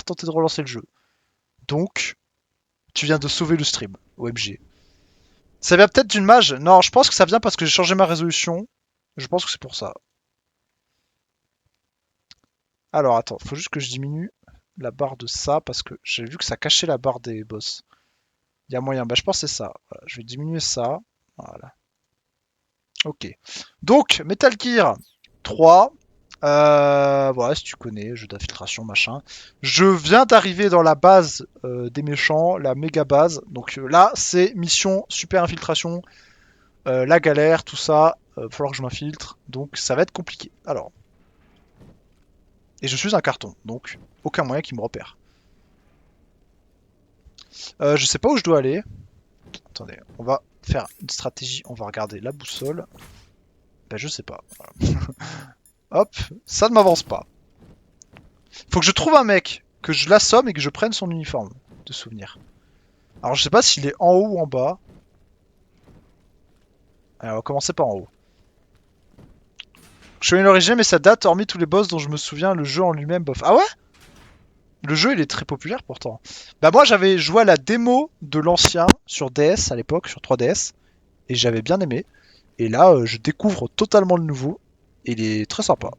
tenter de relancer le jeu. Donc, tu viens de sauver le stream, OMG. Ça vient peut-être d'une mage? Non, je pense que ça vient parce que j'ai changé ma résolution. Je pense que c'est pour ça. Alors, attends, faut juste que je diminue la barre de ça parce que j'ai vu que ça cachait la barre des boss. Il y a moyen. Bah, je pense que c'est ça. Voilà, je vais diminuer ça. Voilà. Ok. Donc, Metal Gear 3. Voilà, si tu connais, jeu d'infiltration, machin. Je viens d'arriver dans la base des méchants, la méga base. Donc là, c'est mission super infiltration, la galère, tout ça. Va falloir que je m'infiltre. Donc ça va être compliqué. Alors. Et je suis un carton, donc aucun moyen qu'il me repère. Je sais pas où je dois aller. Attendez, on va faire une stratégie. On va regarder la boussole. Ben je sais pas. Voilà. Hop, ça ne m'avance pas. Faut que je trouve un mec, que je l'assomme et que je prenne son uniforme de souvenir. Alors je sais pas s'il est en haut ou en bas. Alors, on va commencer par en haut. Je connais l'origine mais ça date, hormis tous les boss dont je me souviens, le jeu en lui-même, bof. Ah ouais? Le jeu il est très populaire pourtant. Bah moi j'avais joué à la démo de l'ancien sur DS à l'époque, sur 3DS, et j'avais bien aimé. Et là je découvre totalement le nouveau, et il est très sympa.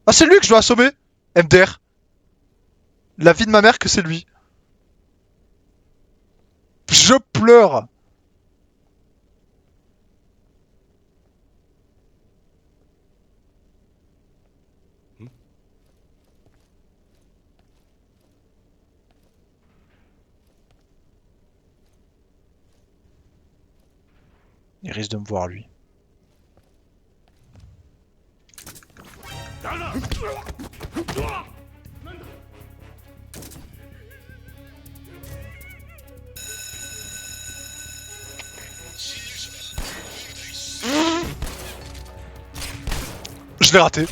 Ah c'est lui que je dois assommer! MDR. La vie de ma mère que c'est lui. Je pleure! Il risque de me voir lui. Je l'ai raté.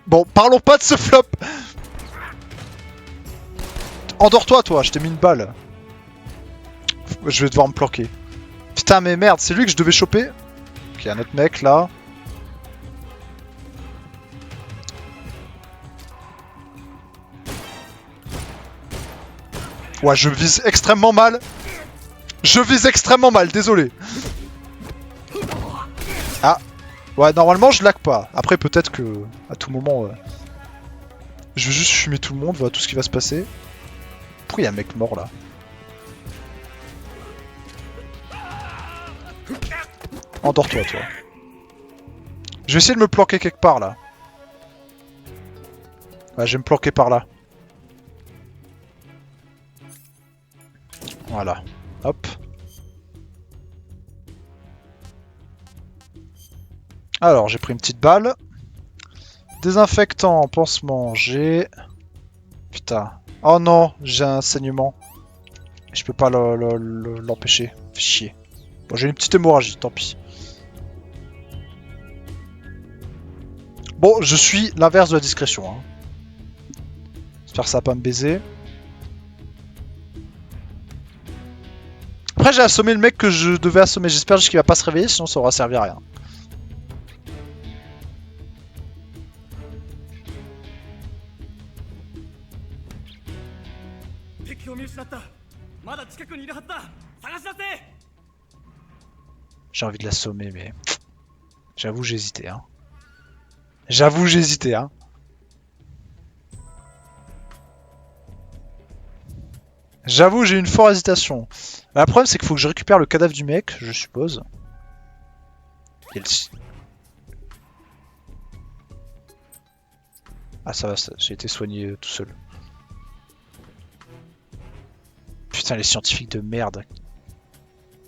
Bon, parlons pas de ce flop. Endors-toi, toi, je t'ai mis une balle. Je vais devoir me planquer. Putain, mais merde, c'est lui que je devais choper. Ok, un autre mec là. Ouais, je vise extrêmement mal. Je vise extrêmement mal, désolé. Ah. Ouais, normalement je lag pas. Après, peut-être que à tout moment, je vais juste fumer tout le monde, voilà tout ce qui va se passer. Pourquoi il y a un mec mort là? Endors-toi, toi. Je vais essayer de me planquer quelque part là. Ouais, je vais me planquer par là. Voilà. Hop. Alors, j'ai pris une petite balle. Désinfectant, pansement, j'ai... Putain. Oh non, j'ai un saignement. Je peux pas l'empêcher. Fait chier. Bon, j'ai une petite hémorragie, tant pis. Bon, je suis l'inverse de la discrétion. Hein. J'espère que ça va pas me baiser. Après, j'ai assommé le mec que je devais assommer. J'espère juste qu'il va pas se réveiller, sinon ça aura servi à rien. J'ai envie de l'assommer, mais... J'avoue, j'ai hésité, hein. J'avoue, j'ai hésité, hein. J'avoue, j'ai une forte hésitation. Le problème, c'est qu'il faut que je récupère le cadavre du mec, je suppose. Et le... Ah, ça va, j'ai été soigné tout seul. Putain, les scientifiques de merde.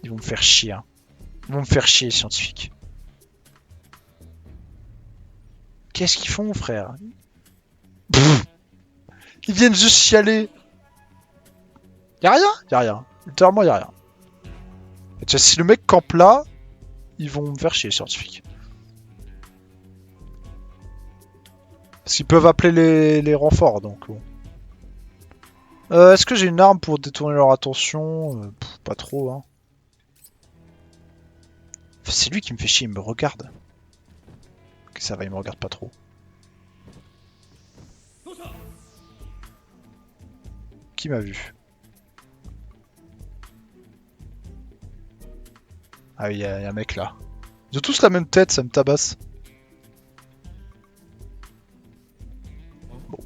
Ils vont me faire chier, hein. Ils vont me faire chier, les scientifiques. Qu'est-ce qu'ils font, frère? Pff, ils viennent juste chialer. Y'a rien? Y'a rien. Littéralement, y'a rien. Et tu vois, si le mec campe là, ils vont me faire chier, les scientifiques. Parce qu'ils peuvent appeler les renforts, donc bon. Est-ce que j'ai une arme pour détourner leur attention? Pas trop, hein. C'est lui qui me fait chier, il me regarde. Ok, ça va, il me regarde pas trop. Qui m'a vu? Ah oui, il y a un mec là. Ils ont tous la même tête, ça me tabasse. Bon.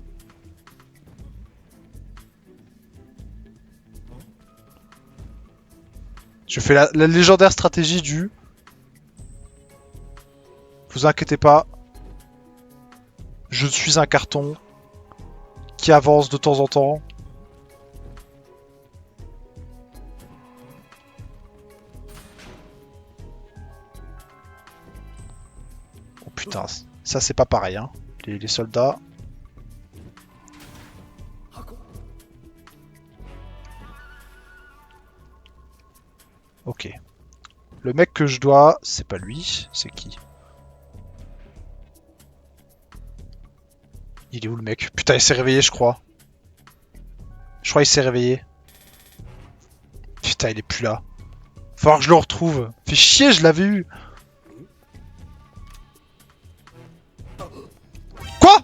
Je fais la légendaire stratégie du... Vous inquiétez pas. Je suis un carton qui avance de temps en temps. Oh putain, ça c'est pas pareil, hein. Les soldats. Ok. Le mec que je dois, c'est pas lui, c'est qui? Il est où le mec? Putain, il s'est réveillé, je crois. Je crois qu'il s'est réveillé. Putain, il est plus là. Faut voir que je le retrouve. Fait chier, je l'avais eu. Quoi?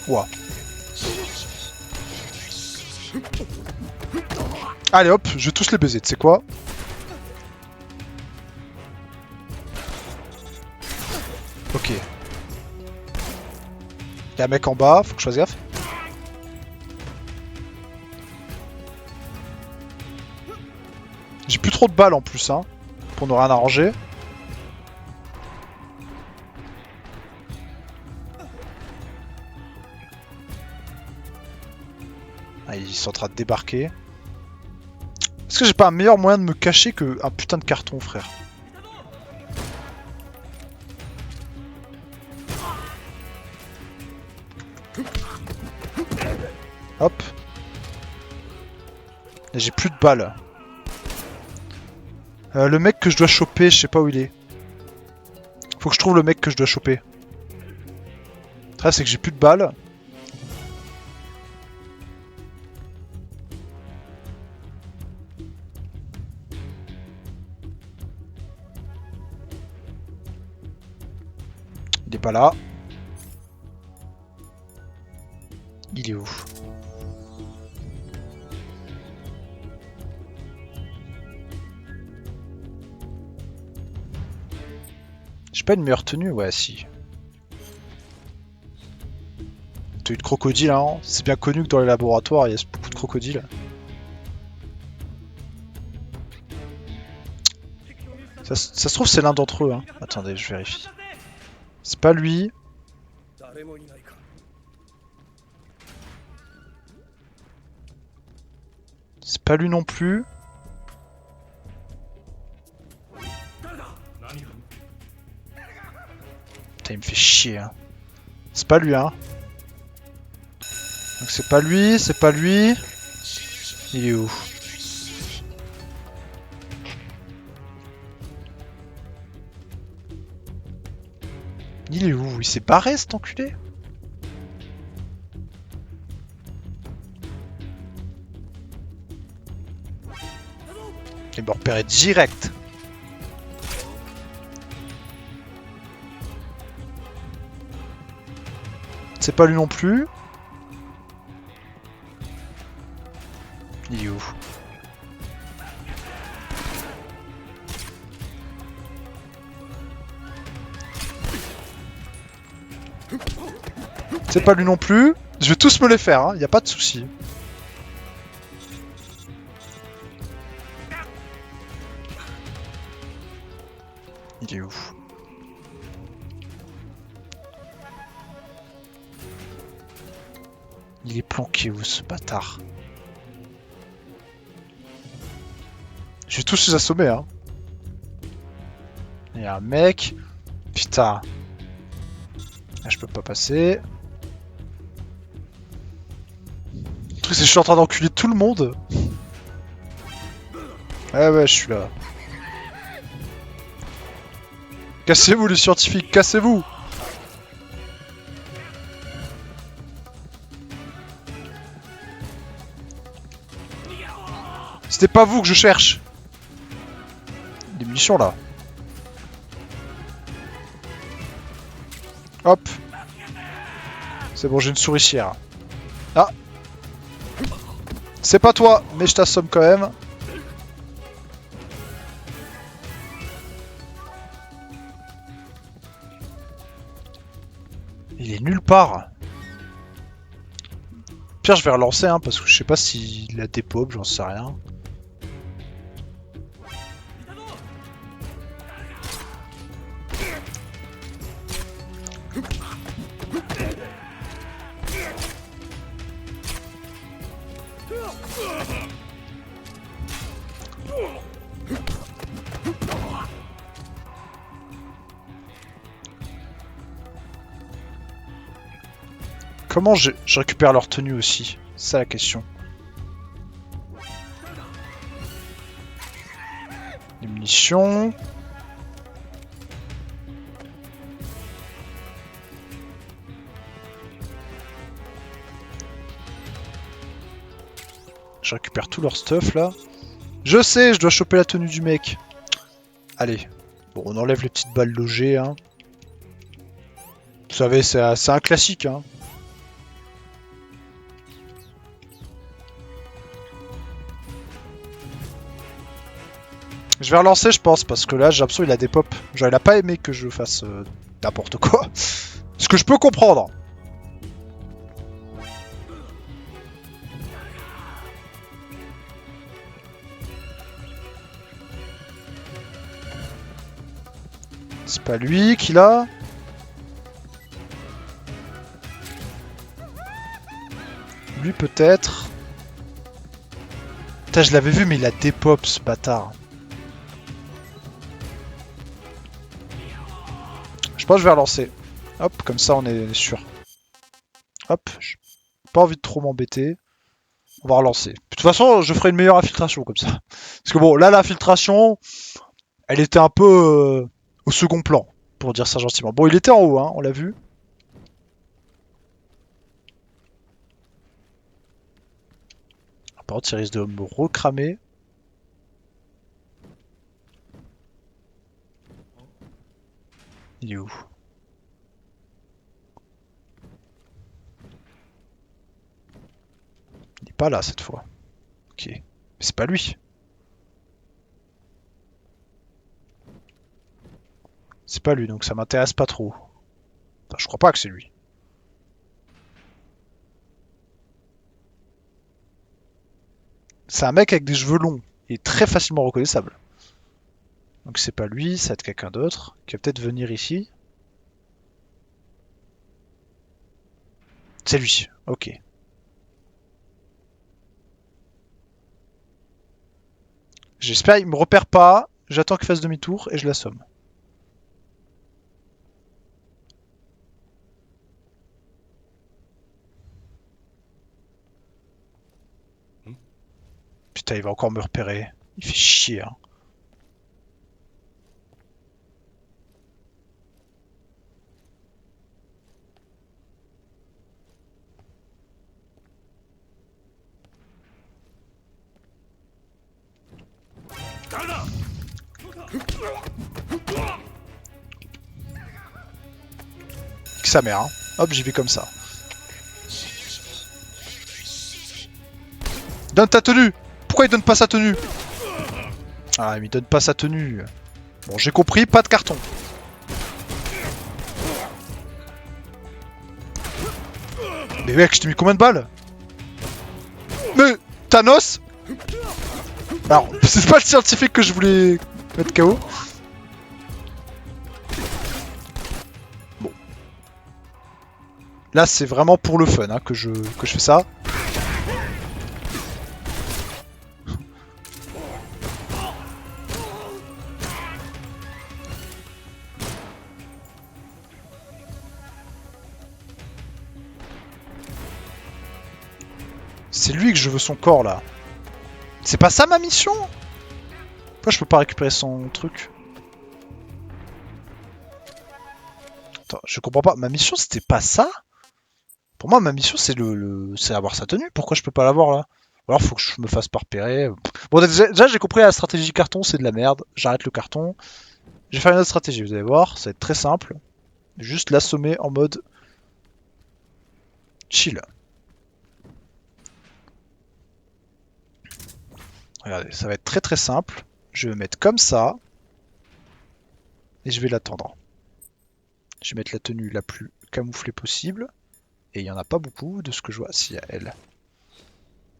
Ouah. Allez hop, je vais tous les baiser, tu sais quoi? Ok. Il y a un mec en bas, faut que je fasse gaffe. J'ai plus trop de balles en plus, hein, pour ne rien arranger. Ah, ils sont en train de débarquer. Est-ce que j'ai pas un meilleur moyen de me cacher que un putain de carton, frère? Hop. Et j'ai plus de balles. Le mec que je dois choper, je sais pas où il est. Faut que je trouve le mec que je dois choper. Le truc, c'est que j'ai plus de balles. Il est pas là. Il est où? J'ai pas une meilleure tenue? Ouais, si. Tenue de crocodile, hein. C'est bien connu que dans les laboratoires, il y a beaucoup de crocodiles. Ça se trouve, c'est l'un d'entre eux, hein. Attendez, je vérifie. C'est pas lui. C'est pas lui non plus. Putain, il me fait chier, hein. C'est pas lui, hein. Donc c'est pas lui, c'est pas lui. Il est où? Il est où? Il s'est barré, cet enculé? Il m'a repéré direct. C'est pas lui non plus. Il est où? C'est pas lui non plus. Je vais tous me les faire, hein. Y a pas de souci. Il est où? Il est planqué où, ce bâtard? Je vais tous les assommer, hein. Il y a un mec. Putain. Là, je peux pas passer. Le truc, c'est que je suis en train d'enculer tout le monde. Ouais, ouais, je suis là. Cassez-vous, les scientifiques, cassez-vous! C'était pas vous que je cherche. Des munitions là. Hop. C'est bon, j'ai une souricière. Ah. C'est pas toi, mais je t'assomme quand même. Il est nulle part. Pire, je vais relancer, hein, parce que je sais pas s'il a des pop, j'en sais rien. Comment je récupère leur tenue aussi? C'est ça la question. Les munitions. Je récupère tout leur stuff là. Je sais, je dois choper la tenue du mec. Allez. Bon, on enlève les petites balles logées. Hein. Vous savez, c'est un classique. Hein. Je vais relancer, je pense, parce que là, j'ai l'impression qu'il a des pop. Genre, il a pas aimé que je fasse n'importe quoi. Ce que je peux comprendre. C'est pas lui qui l'a. Lui, peut-être. Putain, je l'avais vu, mais il a des pop, ce bâtard. Je pense que je vais relancer. Hop, comme ça on est sûr. Hop, j'ai pas envie de trop m'embêter. On va relancer. De toute façon, je ferai une meilleure infiltration comme ça. Parce que bon, là l'infiltration, elle était un peu au second plan, pour dire ça gentiment. Bon, il était en haut, hein, on l'a vu. Par contre, il risque de me recramer. Il est où? Il est pas là cette fois. Ok. Mais c'est pas lui. C'est pas lui, donc ça m'intéresse pas trop. Enfin, je crois pas que c'est lui. C'est un mec avec des cheveux longs. Il est très facilement reconnaissable. Donc c'est pas lui, ça va être quelqu'un d'autre qui va peut-être venir ici. C'est lui, ok. J'espère qu'il me repère pas. J'attends qu'il fasse demi-tour et je l'assomme. Putain, il va encore me repérer. Il fait chier, hein. Que sa mère, hein. Hop, j'y vais comme ça. Donne ta tenue! Pourquoi il donne pas sa tenue? Ah, il donne pas sa tenue. Bon, j'ai compris, pas de carton. Mais mec, je t'ai mis combien de balles? Mais Thanos? Alors, c'est pas le scientifique que je voulais mettre KO. Bon. Là, c'est vraiment pour le fun hein, que je fais ça. C'est lui que je veux son corps là. C'est pas ça ma mission? Pourquoi je peux pas récupérer son truc? Attends, je comprends pas. Ma mission c'était pas ça? Pour moi ma mission c'est c'est avoir sa tenue. Pourquoi je peux pas l'avoir là? Ou alors faut que je me fasse pas repérer. Bon, déjà j'ai compris la stratégie carton, c'est de la merde. J'arrête le carton. Je vais faire une autre stratégie, vous allez voir, ça va être très simple. Juste l'assommer en mode chill. Regardez, ça va être très très simple. Je vais me mettre comme ça et je vais l'attendre. Je vais mettre la tenue la plus camouflée possible. Et il n'y en a pas beaucoup de ce que je vois. Si, il y a elle.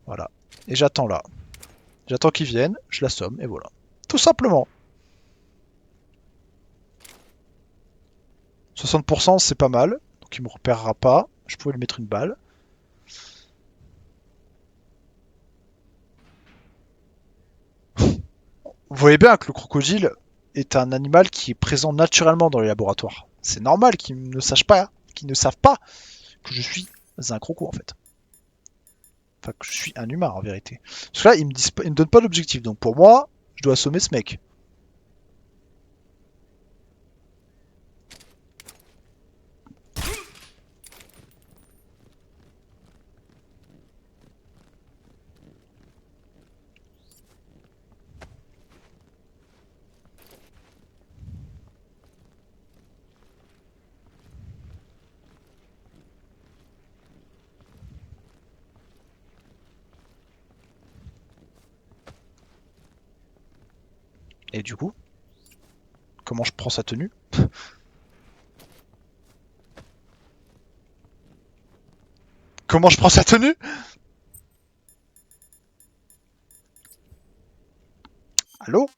Voilà. Et j'attends là. J'attends qu'ils viennent, je l'assomme et voilà. Tout simplement. 60% c'est pas mal. Donc il me repérera pas. Je pouvais lui mettre une balle. Vous voyez bien que le crocodile est un animal qui est présent naturellement dans les laboratoires. C'est normal qu'ils ne sachent pas, qu'ils ne savent pas que je suis un croco en fait. Enfin, que je suis un humain en vérité. Parce que là, ils me donnent pas d'objectif. Donc pour moi, je dois assommer ce mec. Et du coup, comment je prends sa tenue? Comment je prends sa tenue? Allô?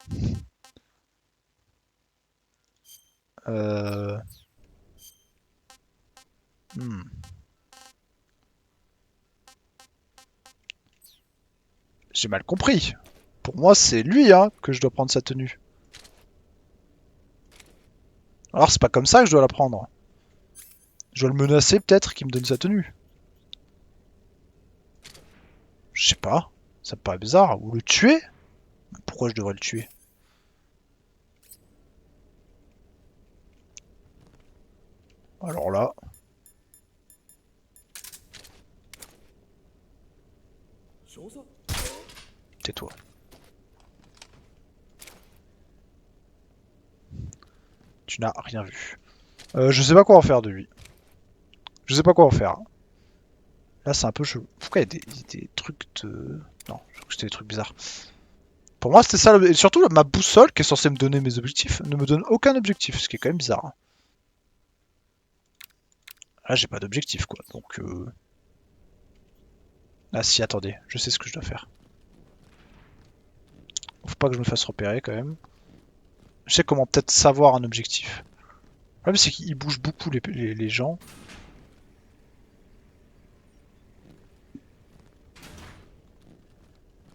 Euh... hmm. J'ai mal compris. Pour moi, c'est lui hein, que je dois prendre sa tenue. Alors c'est pas comme ça que je dois la prendre. Je dois le menacer peut-être qu'il me donne sa tenue. Je sais pas. Ça me paraît bizarre. Ou le tuer? Pourquoi je devrais le tuer? Alors là, tais-toi. Tu n'as rien vu. Je sais pas quoi en faire de lui. Je sais pas quoi en faire. Là, c'est un peu chelou. Pourquoi il y a des trucs de... Non, je crois que c'était des trucs bizarres. Pour moi, c'était ça. Et surtout, ma boussole, qui est censée me donner mes objectifs, ne me donne aucun objectif, ce qui est quand même bizarre. Là, j'ai pas d'objectif, quoi. Donc, ah si, attendez, je sais ce que je dois faire. Faut pas que je me fasse repérer, quand même. Je sais comment peut-être savoir un objectif. Le problème, c'est qu'ils bougent beaucoup, les gens.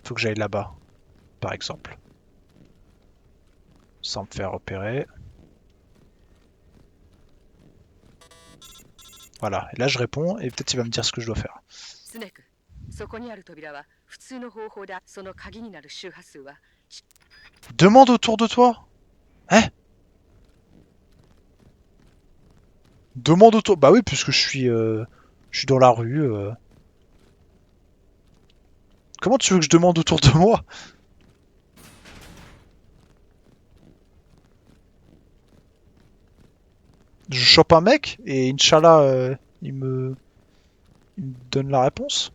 Faut que j'aille là-bas, par exemple. Sans me faire repérer. Voilà, et là je réponds, et peut-être il va me dire ce que je dois faire. Demande autour de toi. Hein? Demande autour... Bah oui, puisque je suis dans la rue. Comment tu veux que je demande autour de moi? Je chope un mec, et Inch'Allah, il me donne la réponse.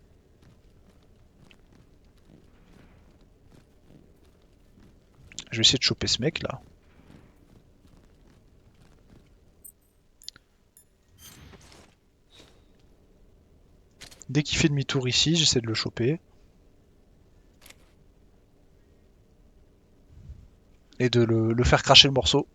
Je vais essayer de choper ce mec, là. Dès qu'il fait demi-tour ici, j'essaie de le choper. Et de le faire cracher le morceau.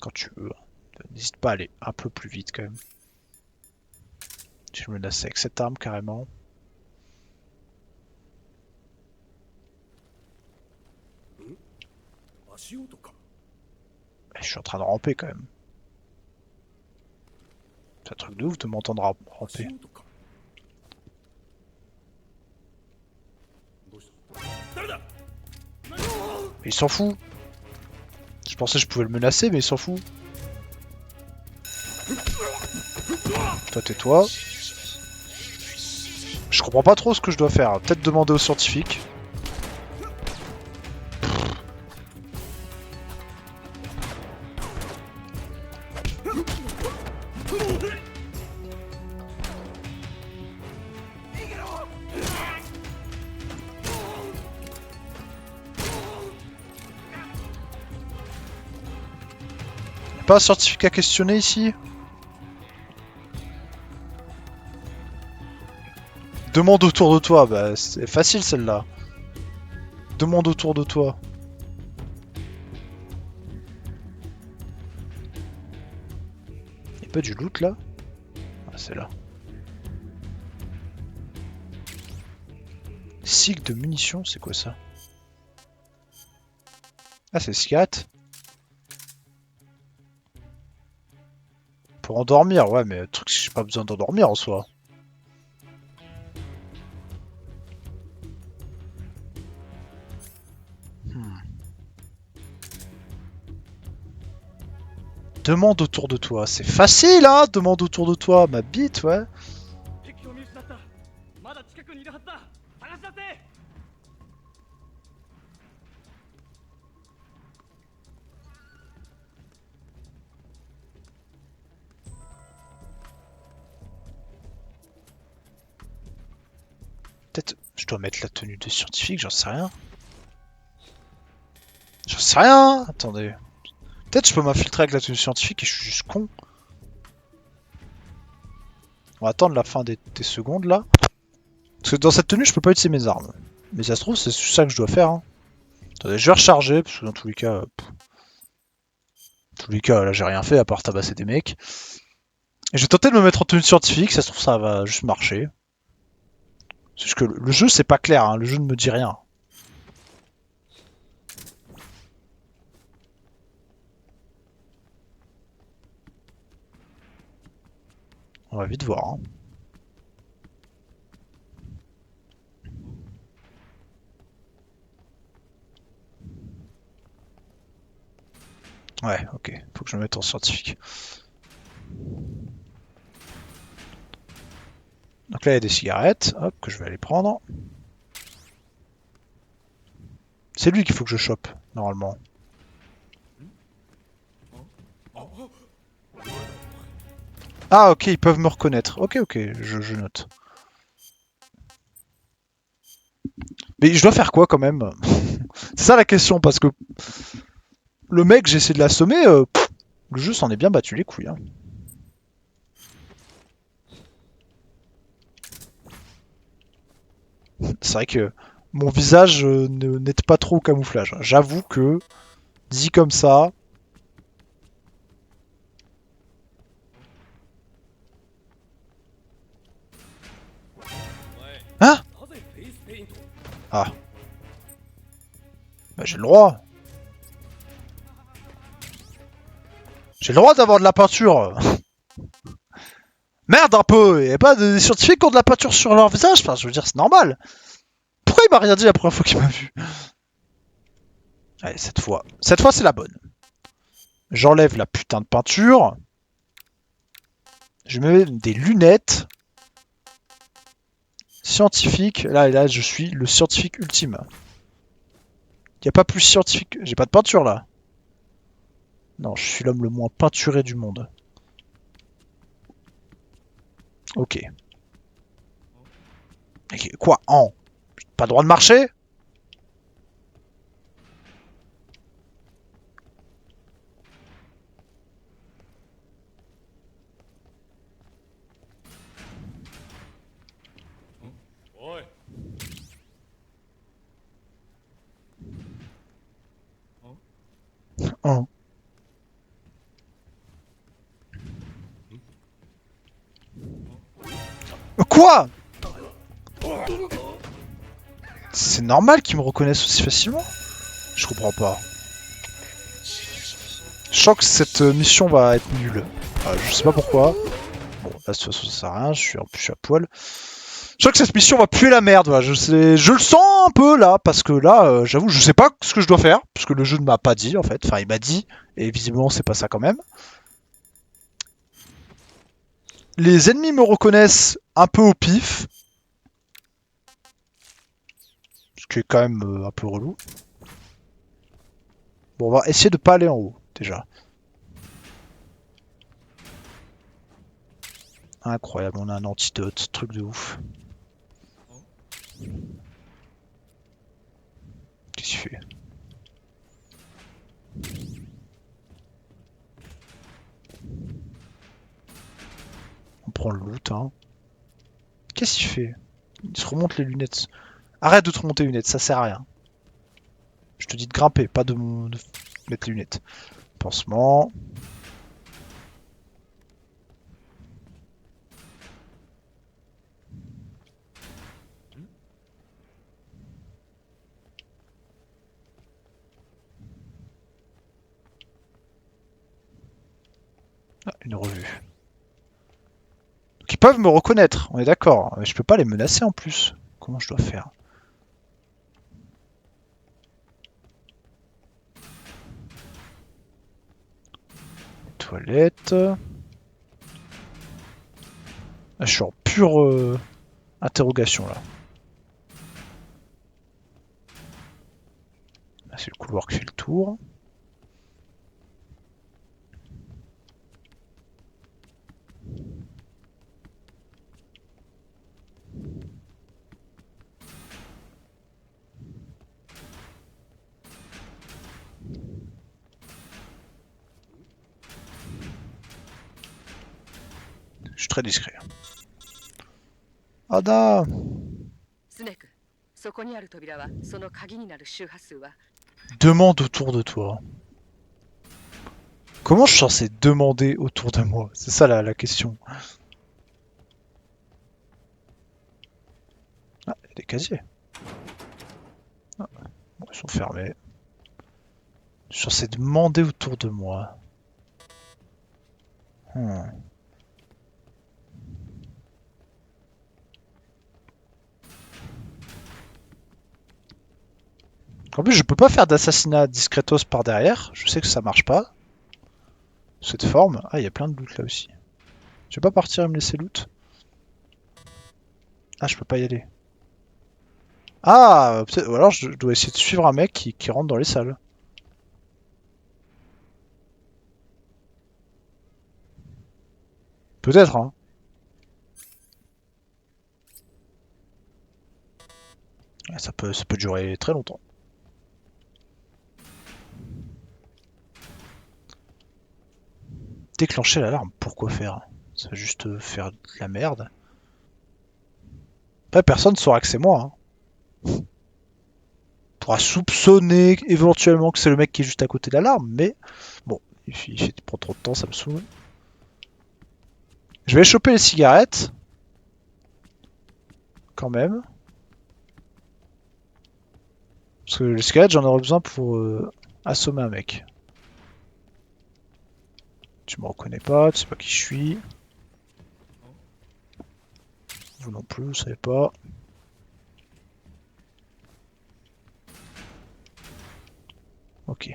Quand tu veux. N'hésite pas à aller un peu plus vite, quand même. Je me lasse avec cette arme, carrément. Je suis en train de ramper, quand même. C'est un truc de ouf de m'entendre ramper. Il s'en fout. Je pensais que je pouvais le menacer, mais il s'en fout. Toi, tais-toi. Je comprends pas trop ce que je dois faire. Peut-être demander aux scientifiques. Pas un scientifique à questionner ici? Demande autour de toi, bah c'est facile celle-là. Demande autour de toi. Y'a pas du loot là? Ah, c'est là. Cycle de munitions, c'est quoi ça? Ah, c'est cigarette. Pour endormir, ouais, mais le truc, j'ai pas besoin d'endormir en soi. Demande autour de toi. C'est facile, hein? Demande autour de toi. Ma bite, ouais. Peut-être je dois mettre la tenue de scientifique, j'en sais rien. J'en sais rien. Attendez. Peut-être je peux m'infiltrer avec la tenue scientifique et je suis juste con. On va attendre la fin des secondes là. Parce que dans cette tenue, je peux pas utiliser mes armes. Mais ça se trouve, c'est ça que je dois faire. Hein. Attendez, je vais recharger, parce que dans tous les cas... là j'ai rien fait à part tabasser des mecs. Et je vais tenter de me mettre en tenue scientifique, ça se trouve ça va juste marcher. C'est juste que le jeu c'est pas clair, hein. Le jeu ne me dit rien. On va vite voir. Hein. Ouais, ok, faut que je me mette en scientifique. Donc là il y a des cigarettes, hop, que je vais aller prendre. C'est lui qu'il faut que je chope, normalement. Ah ok, ils peuvent me reconnaître. Ok, ok, je note. Mais je dois faire quoi quand même? C'est ça la question, parce que le mec, j'ai essayé de l'assommer, le jeu s'en est bien battu les couilles. Hein. C'est vrai que mon visage n'aide pas trop au camouflage. J'avoue que, dit comme ça... Hein? Ah. Bah j'ai le droit. J'ai le droit d'avoir de la peinture. Merde un peu, il y a pas de scientifiques qui ont de la peinture sur leur visage, enfin, je veux dire c'est normal. Pourquoi il m'a rien dit la première fois qu'il m'a vu? Allez, cette fois c'est la bonne. J'enlève la putain de peinture. Je mets des lunettes. Scientifique, là je suis le scientifique ultime. Y a pas plus scientifique, j'ai pas de peinture là. Non, je suis l'homme le moins peinturé du monde. Ok. Quoi? Pas le droit de marcher? Oh. Quoi? C'est normal qu'ils me reconnaissent aussi facilement? Je comprends pas. Je sens que cette mission va être nulle. Je sais pas pourquoi. Bon, là, de toute façon, ça sert à rien, je suis à poil. Je crois que cette mission va puer la merde. Voilà. Je le sens un peu là, parce que là, j'avoue, je sais pas ce que je dois faire, parce que le jeu ne m'a pas dit en fait. Enfin, il m'a dit, et visiblement, c'est pas ça quand même. Les ennemis me reconnaissent un peu au pif, ce qui est quand même un peu relou. Bon, on va essayer de pas aller en haut, déjà. Incroyable, on a un antidote, truc de ouf. Qu'est-ce qu'il fait? On prend le loot, hein. Qu'est-ce qu'il fait? Il se remonte les lunettes. Arrête de te remonter les lunettes, ça sert à rien. Je te dis de grimper, pas de mettre les lunettes. Pansement. Ah, une revue. Donc ils peuvent me reconnaître, on est d'accord. Mais je peux pas les menacer en plus. Comment je dois faire? Toilette. Ah, je suis en pure interrogation là. Ah, c'est le couloir qui fait le tour. Je suis très discret. Ada! スネーク、そこにある扉はその鍵になる周波数は Demande autour de toi. Comment je suis censé demander autour de moi? C'est ça la question. Ah, il y a des casiers. Ah, bon, ils sont fermés. Je suis censé demander autour de moi. Hmm. En plus, je peux pas faire d'assassinat discretos par derrière. Je sais que ça marche pas. Cette forme. Ah, il y a plein de loot là aussi. Je vais pas partir et me laisser loot. Ah, je peux pas y aller. Ah, ou alors je dois essayer de suivre un mec qui rentre dans les salles. Peut-être, hein. Ouais, ça peut durer très longtemps. Déclencher l'alarme, pourquoi faire? Ça va juste faire de la merde. Après, personne ne saura que c'est moi. Hein. On pourra soupçonner éventuellement que c'est le mec qui est juste à côté de l'alarme, mais bon, il prend trop de temps, ça me saoule. Je vais choper les cigarettes. Quand même. Parce que les cigarettes, j'en aurais besoin pour assommer un mec. Tu me reconnais pas, tu sais pas qui je suis. Vous non plus, vous savez pas. Ok.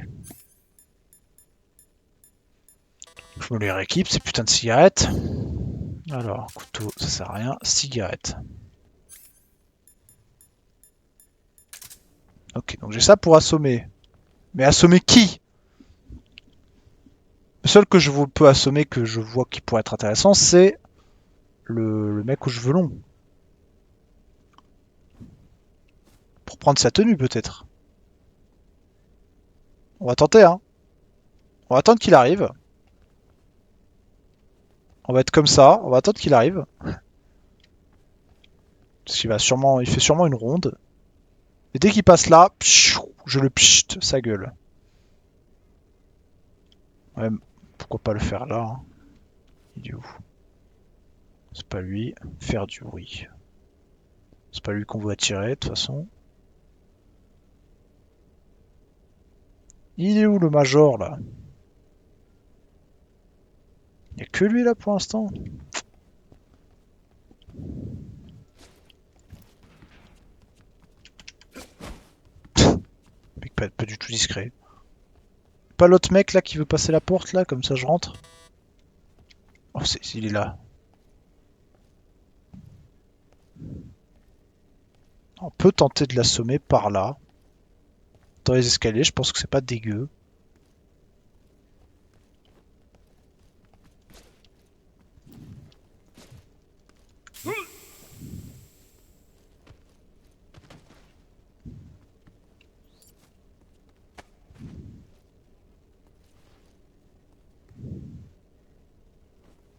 Je me les rééquipe, ces putains de cigarettes. Alors, couteau, ça sert à rien. Cigarette. Ok, donc j'ai ça pour assommer. Mais assommer qui? Le seul que je peux assommer, que je vois qui pourrait être intéressant, c'est le mec aux cheveux longs. Pour prendre sa tenue, peut-être. On va tenter, hein. On va attendre qu'il arrive. On va être comme ça, on va attendre qu'il arrive. Parce qu'il va sûrement, il fait sûrement une ronde. Et dès qu'il passe là, je le pchit sa gueule. Ouais, pourquoi pas le faire là, hein. Il est où? C'est pas lui. Faire du bruit. C'est pas lui qu'on veut attirer, de toute façon. Il est où le major, là? Il y a que lui, là, pour l'instant. pas être pas du tout discret. Pas l'autre mec là qui veut passer la porte là, comme ça je rentre. Oh, il est là. On peut tenter de l'assommer par là. Dans les escaliers, je pense que c'est pas dégueu.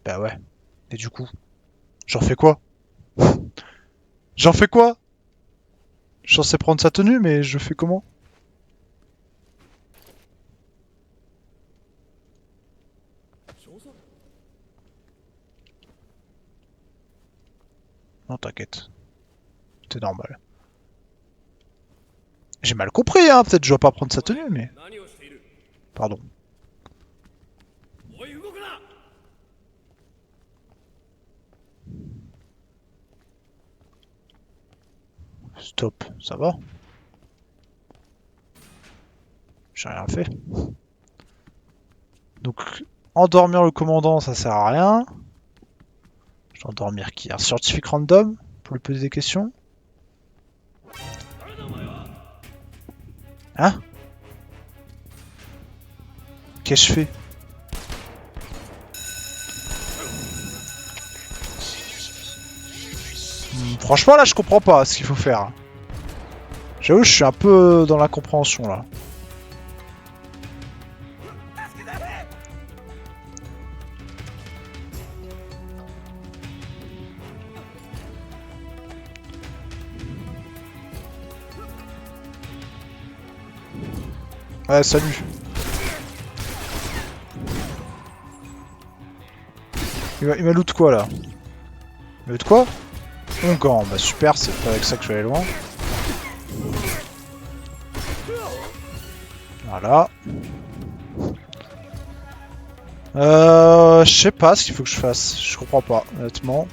Bah ouais. Et du coup, j'en fais quoi? J'en fais quoi? Je suis censé prendre sa tenue, mais je fais comment? Non, t'inquiète. C'est normal. J'ai mal compris, hein. Peut-être que je dois pas prendre sa tenue, mais... Pardon. Stop, ça va? J'ai rien fait. Donc, endormir le commandant, ça sert à rien. Je dois endormir qui? Un scientifique random? Pour lui poser des questions? Hein? Qu'est-ce que je fais? Franchement, là, je comprends pas ce qu'il faut faire. J'avoue, je suis un peu dans l'incompréhension, là. Ouais, salut. Il m'a loot quoi, là? Il m'a loot quoi? Mon gant. Bah super, c'est pas avec ça que je vais aller loin. Voilà. Je sais pas ce qu'il faut que je fasse. Je comprends pas, honnêtement.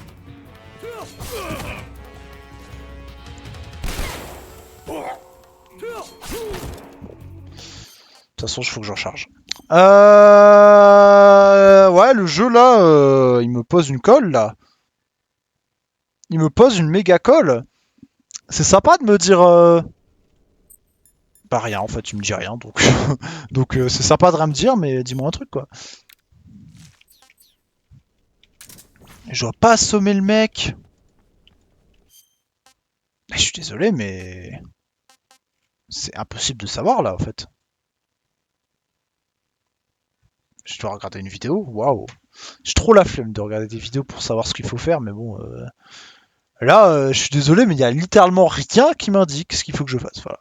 De toute façon, il faut que j'en charge. Ouais, le jeu là, il me pose une colle là. Il me pose une méga colle. C'est sympa de me dire. Bah rien en fait, tu me dis rien donc. Donc c'est sympa de rien me dire, mais dis-moi un truc quoi. Je dois pas assommer le mec. Je suis désolé, mais. C'est impossible de savoir là en fait. Je dois regarder une vidéo. Waouh. J'ai trop la flemme de regarder des vidéos pour savoir ce qu'il faut faire, mais bon. Là, je suis désolé, mais il y a littéralement rien qui m'indique ce qu'il faut que je fasse. Voilà.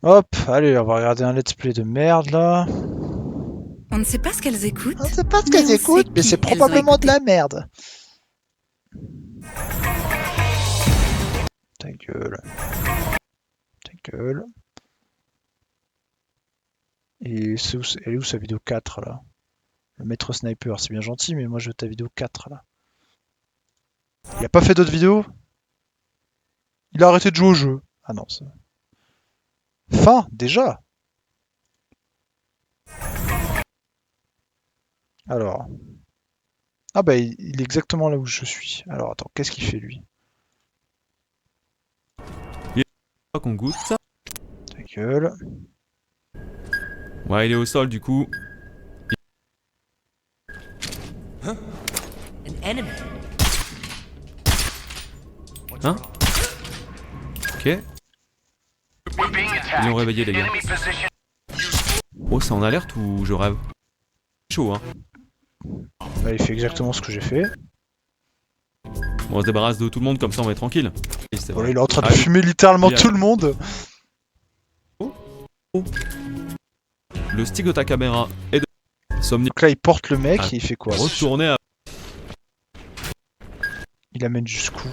Hop, allez, on va regarder un let's play de merde là. On ne sait pas ce qu'elles écoutent. On sait pas ce mais qu'elles on écoutent, sait mais qui c'est elles ont probablement de écouté. la merde. Ta gueule. Ta gueule. Et elle est où sa vidéo 4 là? Le maître sniper, c'est bien gentil, mais moi je veux ta vidéo 4 là. Il a pas fait d'autres vidéos? Il a arrêté de jouer au jeu. Ah non, ça. Fin, déjà. Alors. Ah bah il est exactement là où je suis. Alors attends, qu'est-ce qu'il fait lui? Qu'on goûte ça. Ta gueule. Ouais, il est au sol du coup. An enemy. Hein? Ok. Ils l'ont réveillé les gars. Oh, c'est en alerte ou je rêve? Chaud hein. Bah, il fait exactement ce que j'ai fait. Bon, on se débarrasse de tout le monde comme ça on va être tranquille. Et c'est Voilà, vrai. il est en train de Ah, fumer littéralement il a- tout le monde. Le stick de ta caméra est de Somni. Donc là il porte le mec Ah, et il fait quoi? Retourner à. Il amène jusqu'où?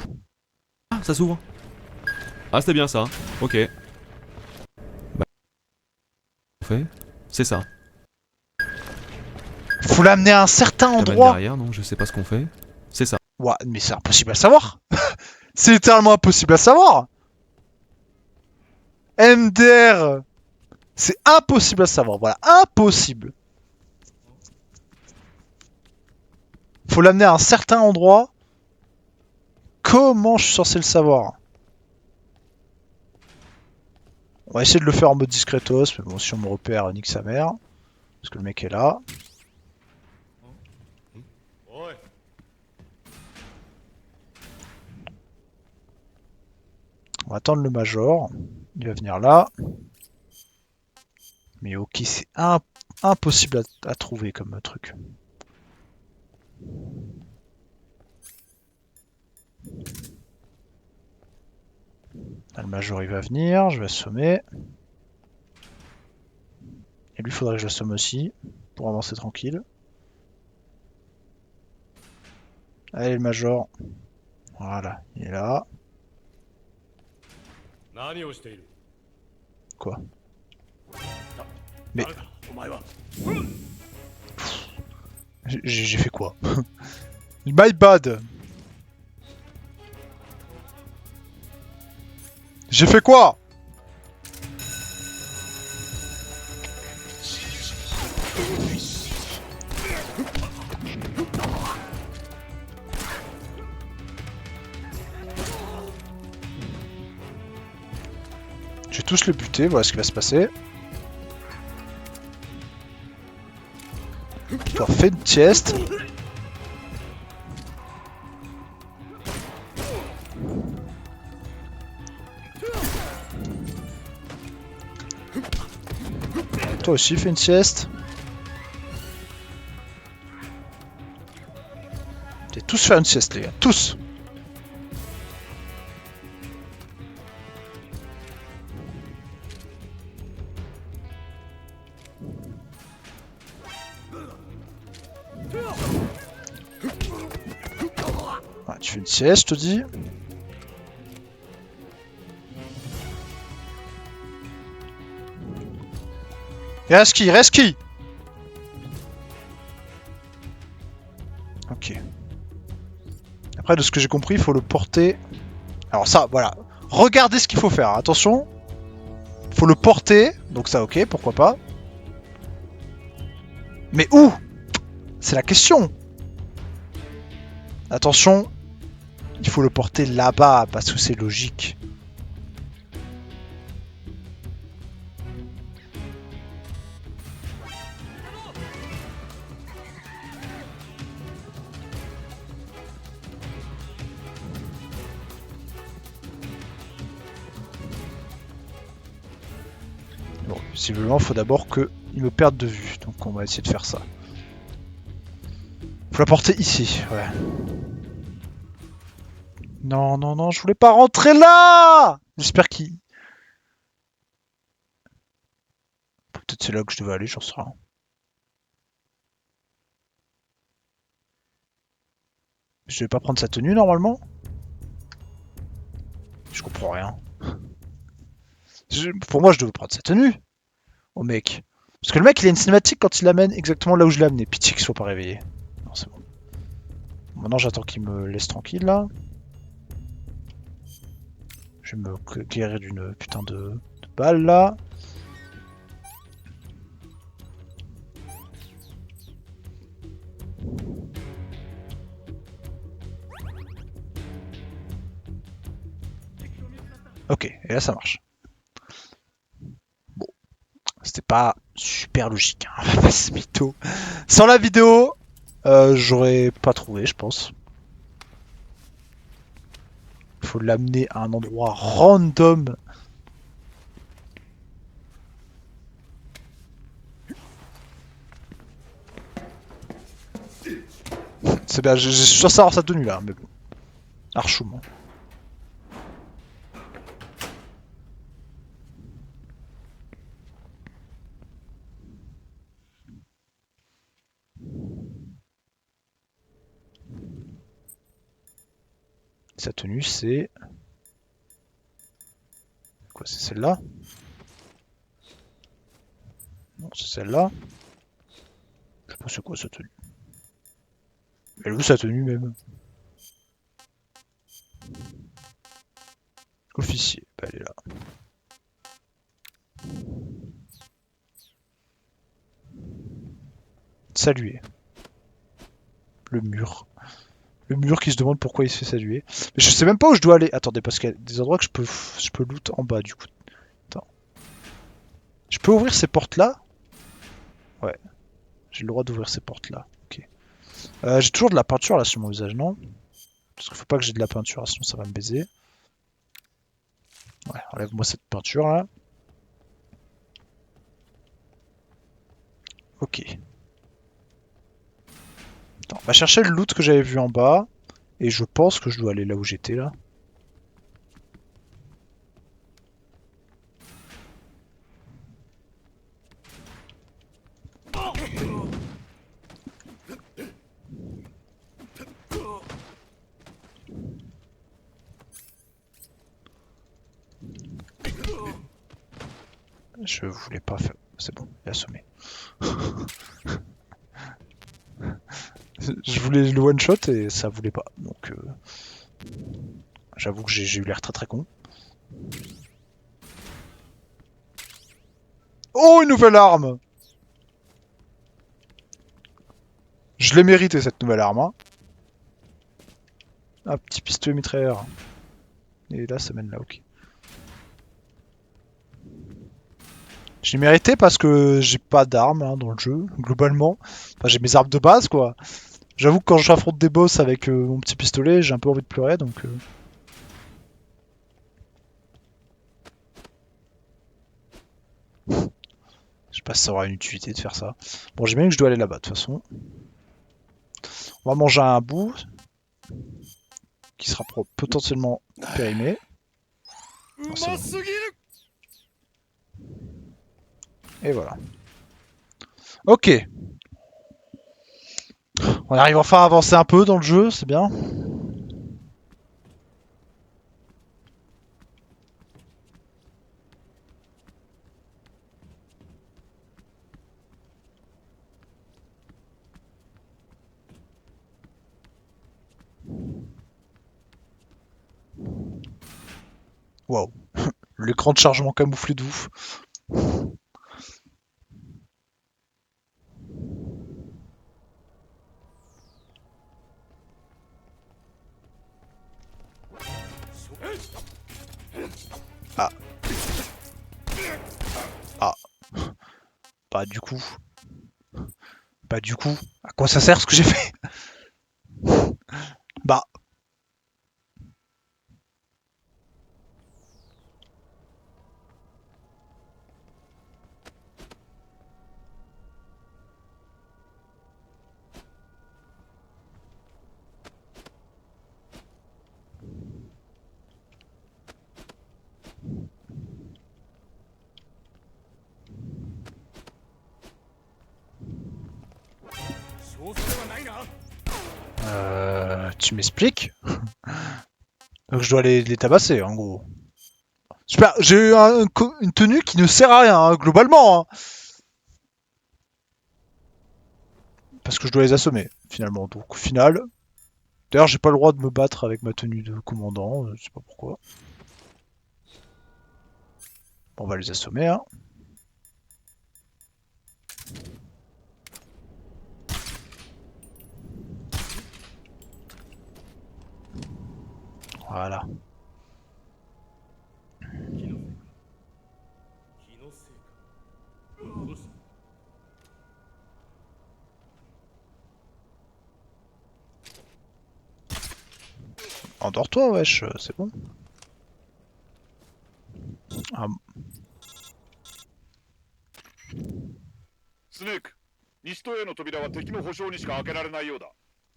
Ah, ça s'ouvre. Ah, c'était bien ça. Ok. Bah. On fait. C'est ça. Faut l'amener à un certain T'amènes endroit. derrière, non, je sais pas ce qu'on fait. C'est ça. Ouais, mais c'est impossible à savoir. C'est littéralement impossible à savoir. MDR. C'est impossible à savoir. Voilà, impossible. Faut l'amener à un certain endroit. Comment je suis censé le savoir? On va essayer de le faire en mode discretos, mais bon, si on me repère, nique sa mère. Parce que le mec est là. On va attendre le major. Il va venir là. Mais ok, c'est impossible à trouver comme truc. Là, le major il va venir, je vais assommer. Et lui, il faudrait que je l'assomme aussi, pour avancer tranquille. Allez, le major. Voilà, il est là. Quoi? Mais... J'ai fait quoi? My bad! J'ai fait quoi? Je vais tous le buter, voilà ce qui va se passer. Toi, fais une sieste. Toi aussi, fais une sieste. Vous allez tous faire une sieste, les gars. Tous! Ouais, tu fais une sieste, je te dis. Reste qui? Reste qui? Ok. Après, de ce que j'ai compris, il faut le porter. Alors ça, voilà. Regardez ce qu'il faut faire, attention. Faut le porter, donc ça ok, pourquoi pas. Mais où? C'est la question. Attention, il faut le porter là-bas, parce que c'est logique. Bon, visiblement, il faut d'abord qu'il me perde de vue, donc on va essayer de faire ça. Faut la porter ici, ouais. Non, non, non, je voulais pas rentrer là! J'espère qu'il... Peut-être c'est là que je devais aller, j'en sais rien. Je devais pas prendre sa tenue normalement? Je comprends rien. Pour moi, je devais prendre sa tenue. Au mec. Parce que le mec, il a une cinématique quand il l'amène exactement là où je l'ai amené. Pitié qu'il soit pas réveillé. Non, c'est bon. Maintenant, j'attends qu'il me laisse tranquille là. Je vais me guérir d'une putain de balle là. Ok, et là ça marche. Bon, c'était pas super logique, hein, on va pas se mytho. Sans la vidéo, j'aurais pas trouvé, je pense. Il faut l'amener à un endroit random. C'est bien, je suis censé avoir sa tenue là, mais bon. Archoum. Sa tenue c'est... Quoi, c'est celle-là? Non, c'est celle-là. Je sais pas c'est quoi sa tenue. Elle veut sa tenue même. Officier, bah, elle est là. Saluer. Le mur. Le mur qui se demande pourquoi il se fait saluer. Mais je sais même pas où je dois aller. Attendez, parce qu'il y a des endroits que je peux loot en bas du coup. Attends. Je peux ouvrir ces portes-là? Ouais. J'ai le droit d'ouvrir ces portes-là. Ok. J'ai toujours de la peinture là sur mon visage, non? Parce qu'il faut pas que j'ai de la peinture, sinon ça va me baiser. Ouais, enlève-moi cette peinture là. Ok. Attends, on va chercher le loot que j'avais vu en bas. Et je pense que je dois aller là où j'étais là. Je voulais pas faire... C'est bon, il est assommé. Je voulais le one shot et ça voulait pas. Donc j'avoue que j'ai eu l'air très très con. Oh, une nouvelle arme! Je l'ai mérité cette nouvelle arme. Hein. Un petit pistolet mitrailleur. Et là ça mène là, ok. Je l'ai mérité parce que j'ai pas d'armes hein, dans le jeu, globalement. Enfin j'ai mes armes de base quoi. J'avoue que quand j'affronte des boss avec mon petit pistolet, j'ai un peu envie de pleurer donc... Je sais pas si ça aura une utilité de faire ça. Bon, j'ai bien que je dois aller là-bas de toute façon. On va manger un bout qui sera potentiellement périmé. Oh, c'est bon. Et voilà. Ok. On arrive enfin à avancer un peu dans le jeu, c'est bien. Waouh. L'écran de chargement camouflé de ouf. Ah. Ah. Bah du coup. Bah du coup. À quoi ça sert ce que j'ai fait? Bah. Tu m'expliques? Donc je dois les tabasser en gros. Super, j'ai eu une tenue qui ne sert à rien, hein, globalement. Hein. Parce que je dois les assommer, finalement. Donc au final... D'ailleurs, j'ai pas le droit de me battre avec ma tenue de commandant, je sais pas pourquoi. Bon, on va les assommer, hein. Voilà. Endors-toi, wesh, c'est bon. Ah, スネーク、西棟への扉は敵の保証にしか開けられないようだ。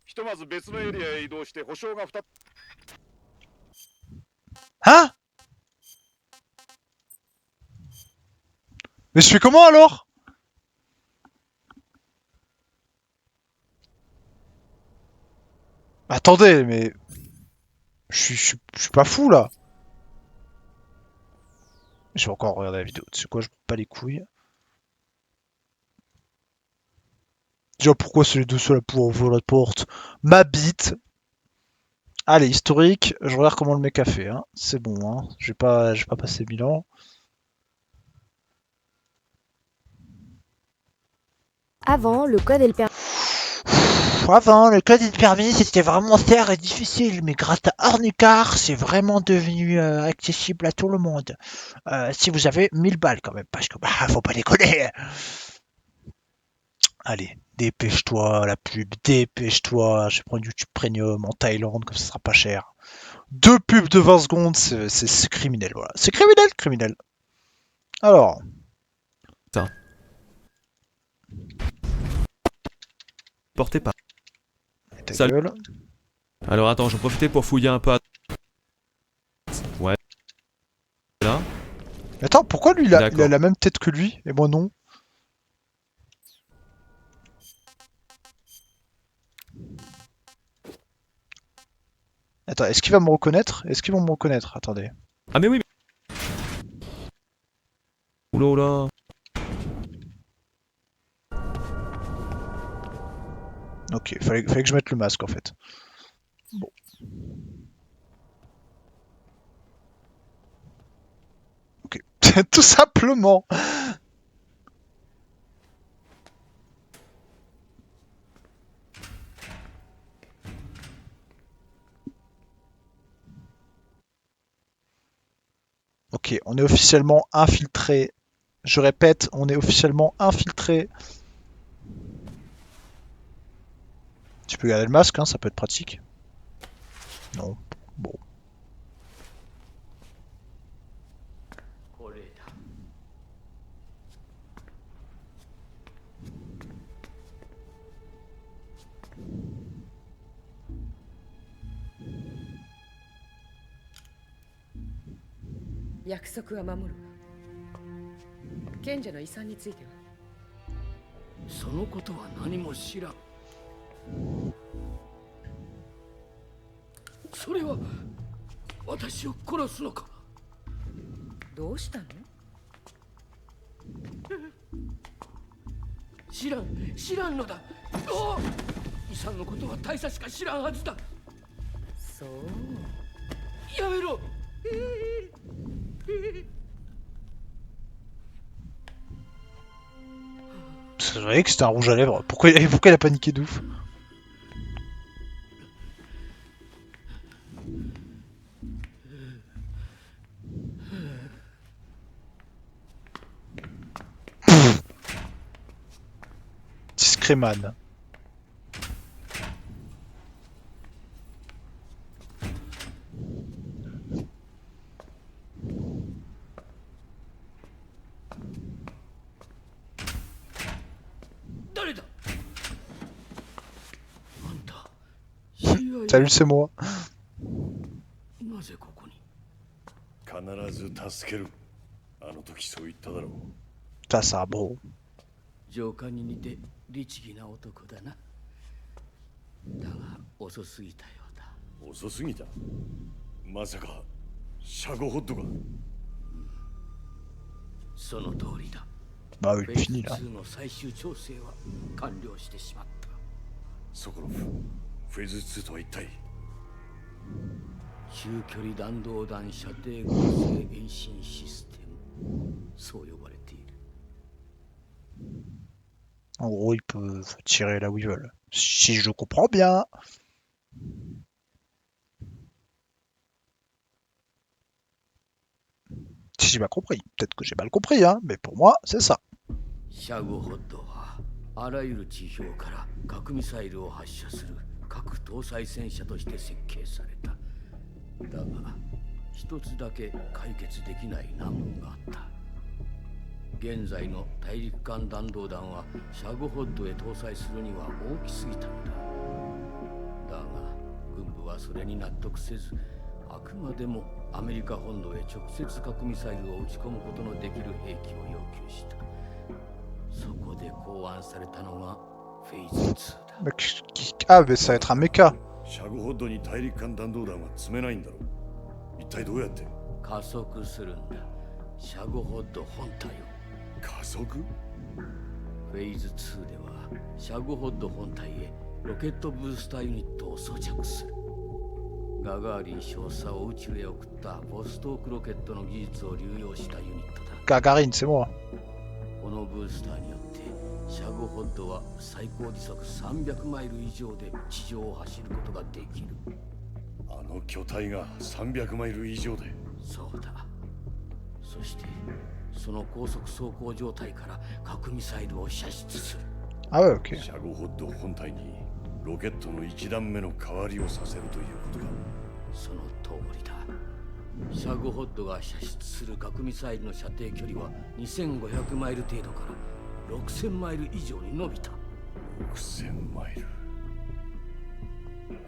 ひとまず別のエリアへ移動して保証が2つ。hein? Mais je fais comment alors? Attendez, mais... Je suis pas fou, là. Je vais encore regarder la vidéo. C'est quoi, je me bats les couilles. Déjà, pourquoi c'est les deux seuls à pouvoir ouvrir la porte? Ma bite. Allez, historique, je regarde comment le mec a fait. Hein. C'est bon, hein. Je vais pas passer 1000 ans. Avant, le code et le permis. Avant, le code et le permis, c'était vraiment serre et difficile, mais grâce à Arnicar, c'est vraiment devenu accessible à tout le monde. Si vous avez 1000 balles quand même, parce que bah, faut pas déconner. Allez, dépêche-toi, la pub, dépêche-toi. Je vais prendre YouTube Premium en Thaïlande, comme ça sera pas cher. 2 pubs de 20 secondes, c'est criminel, voilà. C'est criminel, criminel. Alors, Portez pas. ta Salut. gueule. Alors attends, j'en profitais pour fouiller un peu à... Ouais. Là. Attends, pourquoi lui, il a D'accord. la même tête que lui, et moi non? Attends, est-ce qu'il va me reconnaître? Est-ce qu'ils vont me reconnaître? Attendez. Ah mais oui Oula oula. Ok, fallait que je mette le masque en fait. Bon. Ok. Tout simplement. Ok, on est officiellement infiltré. Je répète, on est officiellement infiltré. Tu peux garder le masque, hein, ça peut être pratique. Non. Bon.「約束は守るわ」「賢者の遺産についてはそのことは何も知らん。それは私を殺すのか。どうしたの？知らんのだ。おう遺産のことは大佐しか知らんはずだ。そうやめろ。C'est vrai que c'était un rouge à lèvres. Pourquoi il a paniqué de ouf? Discréman. 誰だ。あんた。CIA Salut, c'est moi. なぜここに。必ず助ける。あの時そう言っただろう。 Ça, ça, bon. 上官に似て律儀な男だな。だが遅すぎたようだ。遅すぎた。まさかシャゴホッドか。その通りだ。 Bah oui, フェイ fini ズ là. 2の最終調整は完了してしまった。ソコロフ、フェーズ2とは一体。中距離弾道弾射程合成遠心システム、そう呼ばれている。 En gros, ils peuvent tirer là où ils veulent. Si je comprends bien. Si j'ai pas compris. Peut-être que j'ai mal compris, hein, mais pour moi, c'est ça. シャゴホッドはあらゆる地表から核ミサイルを発射する核搭載戦車として設計された。だが一つだけ解決できない難問があった。現在の大陸間弾道弾はシャゴホッドへ搭載するには大きすぎたのだ。だが軍部はそれに納得せず、あくまでもアメリカ本土へ直接核ミサイルを撃ち込むことのできる兵器を要求した。そこで考案されたのがフェイズ2だ。 Ah, mais ça va être un mecha. シャゴホッドに大陸間弾道弾は積めないんだろう。一体どうやって。加速するんだ。シャゴホッド本体を。加速。フェーズ2ではシャゴホッド本体へロケットブースターユニットを装着する。ガガーリン少佐を宇宙へ送ったボストークロケットの技術を流用したユニットだ。 Gagarine, c'est moi. このブースターによってシャゴホッドは最高時速300マイル以上で地上を走ることができる。あの巨体が300マイル以上で。そうだ。そしてその高速走行状態から核ミサイルを射出する。 Ah ouais, ok. シャゴホッド本体にロケットの1段目の代わりをさせるということか。その通りだ。シャゴホッドが射出する核ミサイルの射程距離は2500マイル程度から6000マイル以上に伸びた。6000マイル。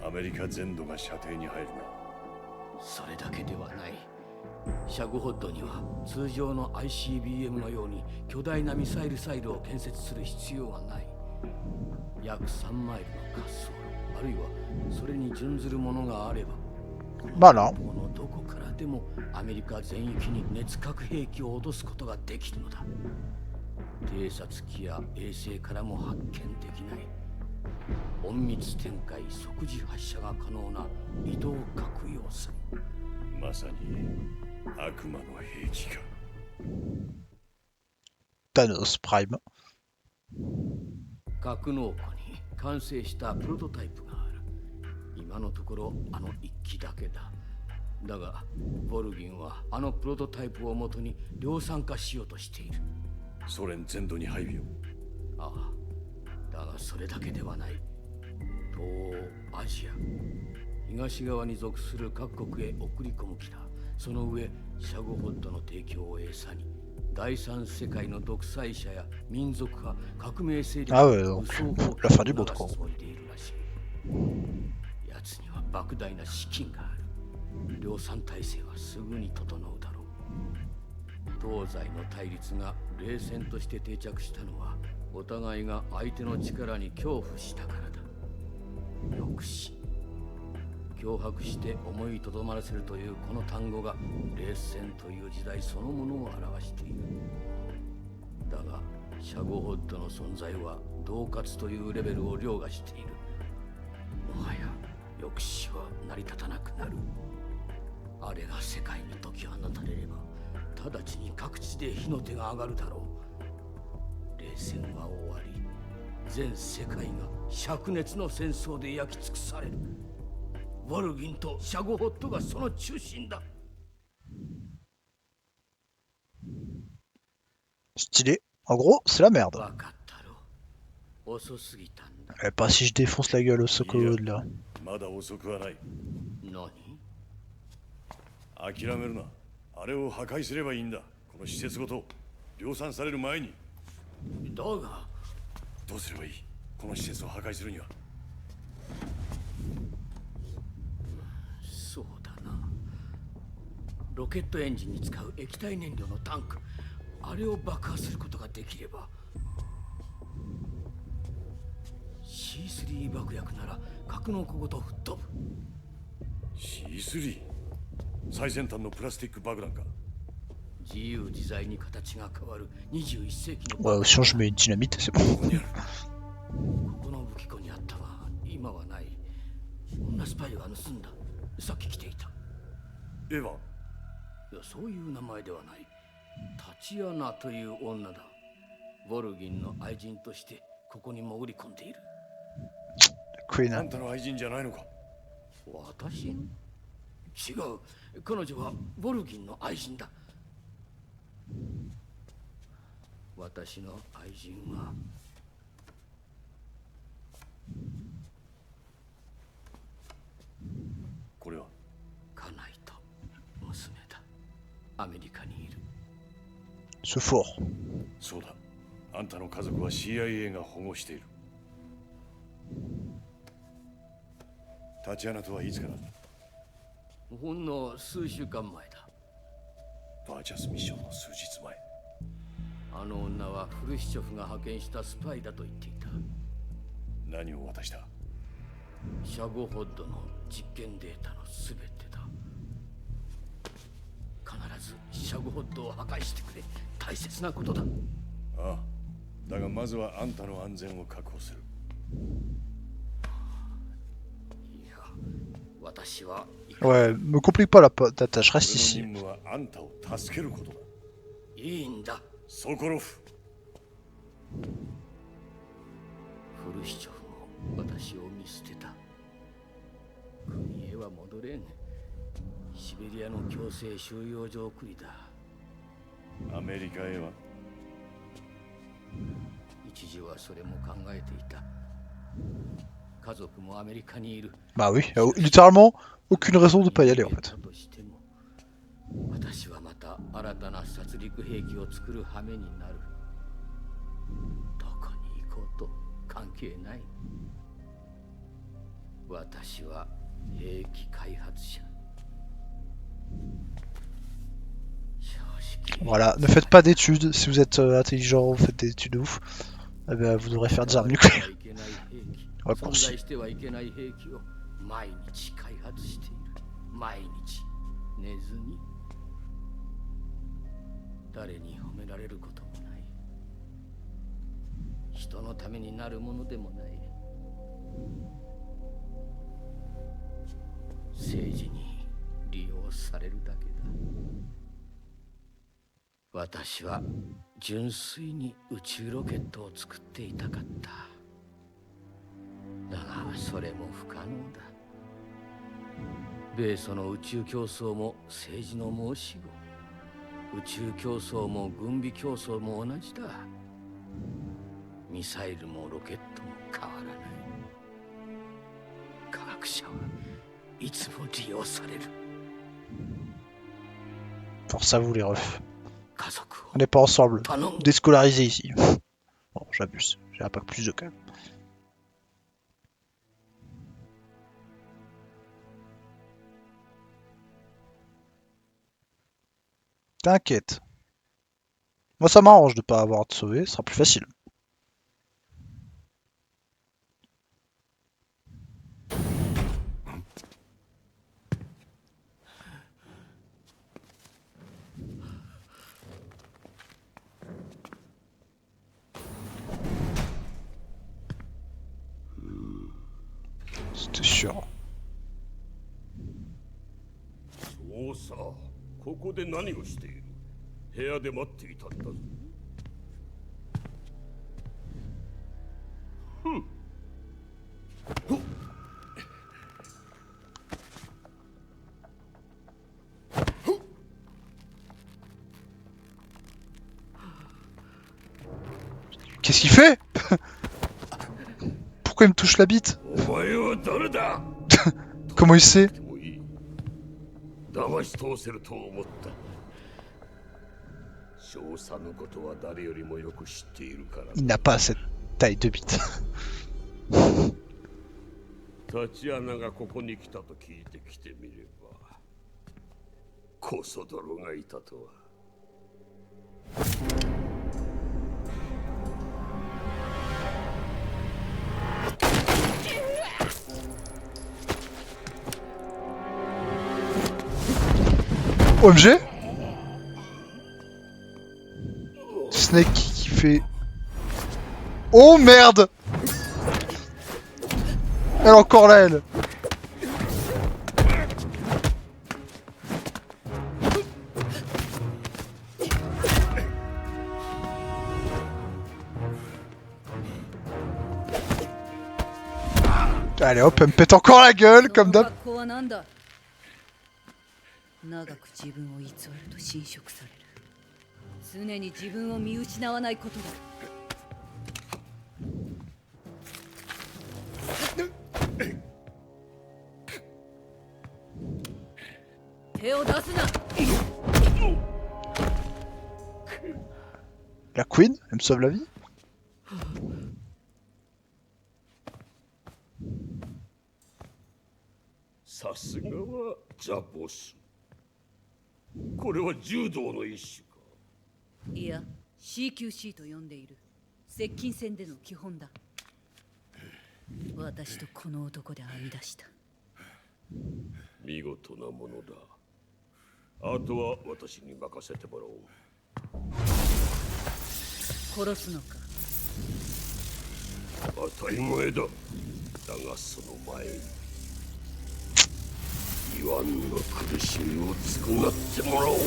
アメリカ全土が射程に入るな。それだけではない。シャゴホッドには通常の ICBM のように巨大なミサイルサイルを建設する必要はない。約3マイルの滑走路、あるいはそれに準ずるものがあれば、まあな。このどこからでもアメリカ全域に熱核兵器を落とすことができるのだ。偵察機や衛星からも発見できない。隠密展開即時発射が可能な移動核要塞。まさに悪魔の兵器か。 Thanos Prime. 格納庫に完成したプロトタイプがある。今のところあの一機だけだ。だがボルギンはあのプロトタイプをもとに量産化しようとしている。ソ連全土に配備を。ああ、だがそれだけではない。東欧アジア東側に属する各国へ送り込む気だ。その上シャゴホッドの提供を餌に第三世界の独裁者や民族派革命勢力 Ah ouais, donc la fin du monde quoi. つもりでいるらしい。奴には莫大な資金がある。量産体制はすぐに整うだろう。東西の対立が冷戦として定着したのはお互いが相手の力に恐怖したからだ。抑止、脅迫して思いとどまらせるというこの単語が冷戦という時代そのものを表している。だがシャゴホッドの存在は恫喝というレベルを凌駕している。もはや抑止は成り立たなくなる。あれが世界に解き放たれれば直ちに各地で火の手が上がるだろう。冷戦は終わり、全世界が灼熱の戦争で焼き尽くされる。ボルギンとシャゴホットがその中心だ。 Stylé. En gros, c'est la merde. わかったろう。遅すぎたんだ。 Eh, pas si je défonce la gueule au Sokolo de là. まだ遅くはない。何？諦めるな。あれを破壊すればいいんだ。この施設ごと量産される前に。だがどうすればいい？この施設を破壊するには。そうだな。ロケットエンジンに使う液体燃料のタンク、あれを爆破することができれば C3 爆薬なら格納庫ごと吹っ飛ぶ。 C3？ 最先端のプラスティック爆弾か。自由自在に形が変わる21世紀の Ouais, si je mets une dynamite, c'est bon. ここにある。ここの武器庫にあったわ。今はない。女スパイが盗んだ。さっき来ていた。エヴァ？いや、そういう名前ではない。タチアナという女だ。ボルギンの愛人としてここに潜り込んでいる。 Queen. あんたの愛人じゃないのか？私？違う。彼女はボルギンの愛人だ。私の愛人はこれは家内と娘だ。アメリカにいる。 Ce fort. そうだ。あんたの家族は CIA が保護している。タチアナとはいつから？ほんの数週間前だ。バーチャスミッションの数日前。あの女はフルシチョフが派遣したスパイだと言っていた。何を渡した？シャゴホッドの実験データのすべてだ。必ずシャゴホッドを破壊してくれ。大切なことだ。ああ。だがまずはあんたの安全を確保する。いや、私は Ouais, me complique pas la tâche, reste 俺の ici. 任務はあんたを助けることだ。いいんだ。ソコロフ。フルシチョフも私を見捨てた。国へは戻れん。シベリアの強制収容所送りだ。アメリカへは一時はそれも考えていた。家族もアメリカにいる。 Bah oui, littéralement, aucune raison de pas y aller en fait. だとしても私はまた新たな殺戮兵器を作る羽目になる。どこに行こうと関係ない。私は兵器開発者。正直 Voilà, ne faites pas d'études, si vous êtes intelligent, vous faites des études de ouf, eh ben, vous devrez faire des armes nucléaires. 存 Raccourci. 在してはいけない兵器を毎日開発している。毎日寝ずに。誰に褒められることもない。人のためになるものでもない。政治に利用されるだけだ。私は純粋に宇宙ロケットを作っていたかった。だがそれも不可能だ。米ソの宇宙競争も政治の申し子。宇宙競争も軍備競争も同じだ。ミサイルもロケットも変わらない。科学者はいつも利用される。 Force à vous les refs. 家族を On n'est pas ensemble. 頼む。 Déscolarisés ici. Bon, j'abuse. J'ai un pack plus de quand même. T'inquiète. Moi ça m'arrange de pas avoir à te sauver, ce sera plus facile. C'était sûr. そうさ、ここで何をしている？部屋で待っていたんだぞ。Qu'est-ce qu'il fait? Pourquoi il me touche la bite? お前は誰だ？ Comment il sait? もういい。騙し通せると思った。少佐のことは誰よりもよく知っているから。 Il n'a pas cette taille de bite. タチアナがここに来たと聞いてきてみれば、コソ泥がいたとは。OMG? Snake qui fait... Oh merde! Elle est encore là, elle! Allez hop, elle me pète encore la gueule, comme d'hab. 学校はなんだ。長く自分を偽ると侵食される。常に自分を見失わないことだ。手を出すな。 La Queen, elle me sauve la vie. さすがはザボス。これは柔道の一種か。いや、CQC と呼んでいる。接近戦での基本だ。私とこの男で編み出した。見事なものだ。あとは私に任せてもらおう。殺すのか。当たり前だ。だがその前に。イワンの苦しみを償ってもらおう。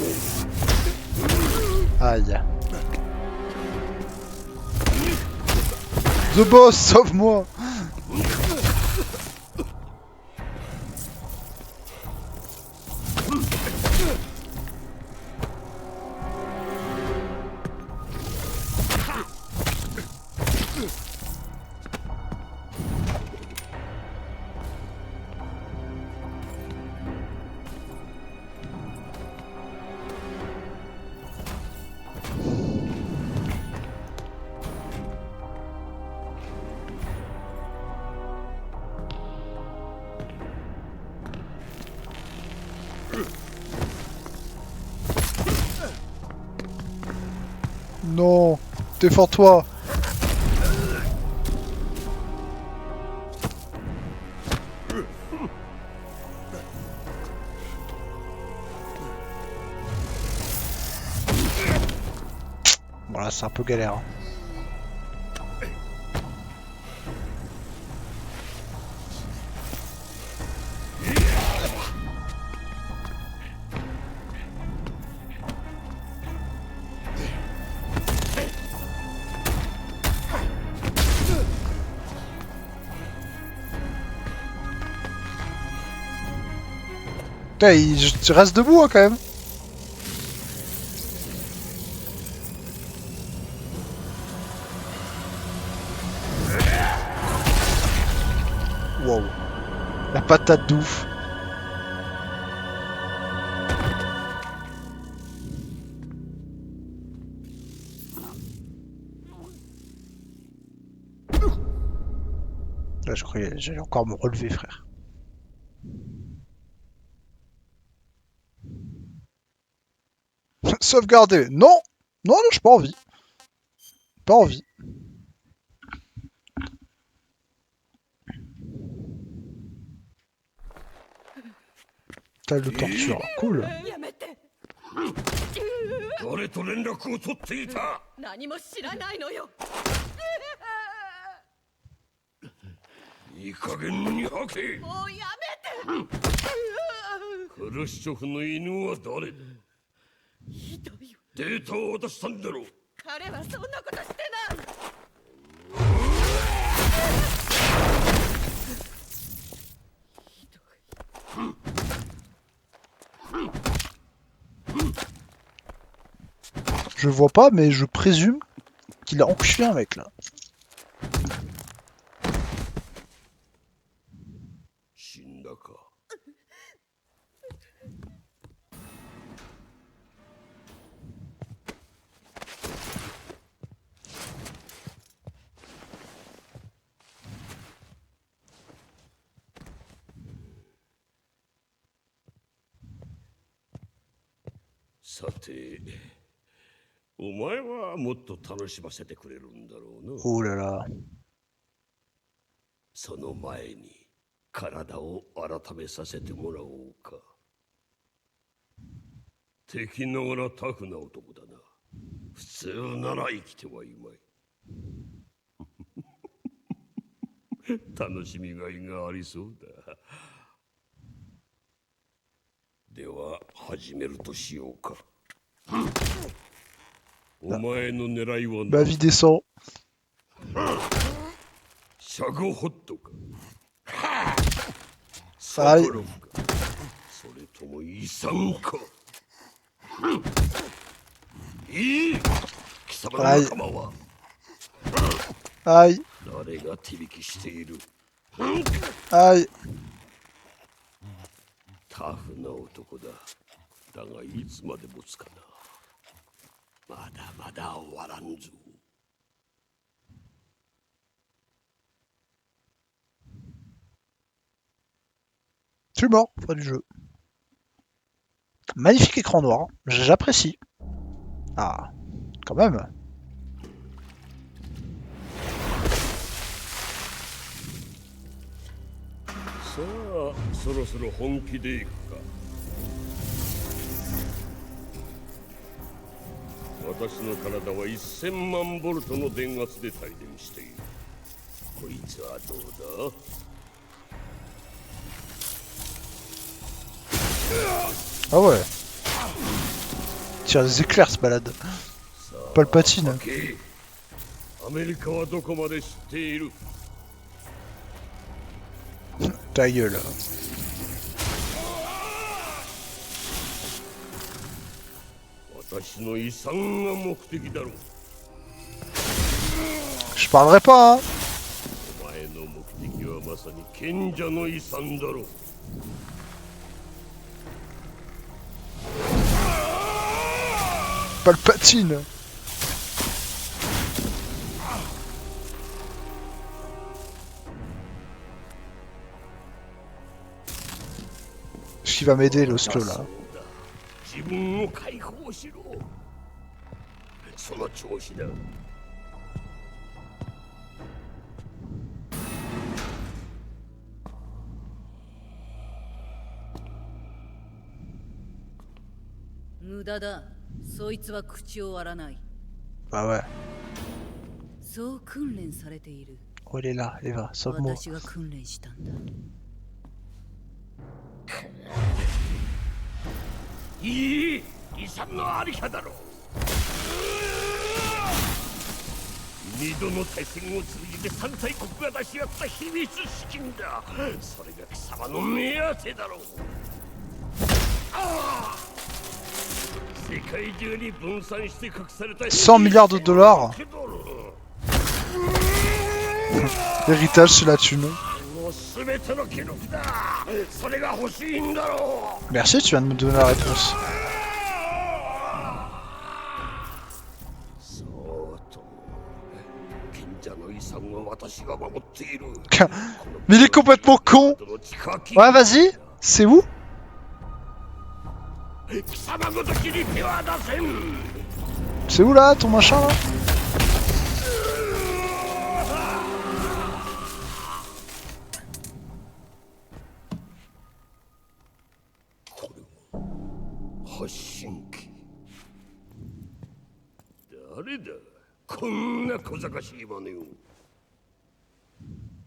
Aïe. The boss, sauve-moi. Non, défends-toi. Bon là c'est un peu galère. Hein. Putain, tu restes debout hein, quand même. Wow. La patate d'ouf. Là, je croyais que j'allais encore me relever, frère. Sauvegarder. Non. Non, non, j'ai pas envie. Pas envie. Table de torture. Cool. やめて。誰と連絡を取っていた？何も知らないのよ。いい加減に吐け。もうやめて。クルシチョフの犬は誰だ？ひどいよ。データを渡したんだろう。彼はそんなことしてない。ひどい。Je vois pas, mais je présume qu'il a enculé un mec là. 死んだか。さて、お前はもっと楽しませてくれるんだろうな。 Oh là là. その前に体を改めさせてもらおうか。敵ながらタフな男だな。普通なら生きてはいまい。楽しみがいがありそうだ。では始めるとしようか。お前の狙いは Ma vie descend. シャゴホットか。はいサカロフか。それともイサンか。いい。貴様の仲間は Aïe. 誰が手引きしている。 Aïe. タフな男だ。だがいつまで持つかな。まだまだ終わらんぞ。 Je suis mort, fin du jeu. Magnifique écran noir, j'apprécie. Ah, quand même. さあ、そろそろ本気でいくか。私の体は1000万ボルトの電圧で帯電している。こいつはどうだ？ Ah ouais. Tire des éclairs ce balade. Palpatine. アメリカはどこまで知っている？ Ta gueule. Je parlerai pas, hein. Palpatine. Qui va m'aider l'oslo là. 自分を解放しろ。その調子だ。無駄だ。そいつは口を割らない。 Bah ouais. そう訓練されている。 Oh il est là, Eva, sauve-moi. 私が訓練したんだ。いい遺産のありかだろう。二度の対戦を通じて三大国が出し合った秘密資金だ。それが貴様の目当てだろう。世界中に分散して隠された100 milliards de dollars. Héritage, c'est la thune. Merci, tu viens de me donner la réponse. Mais il est complètement con. Ouais, vas-y. C'est où? C'est où là, ton machin là?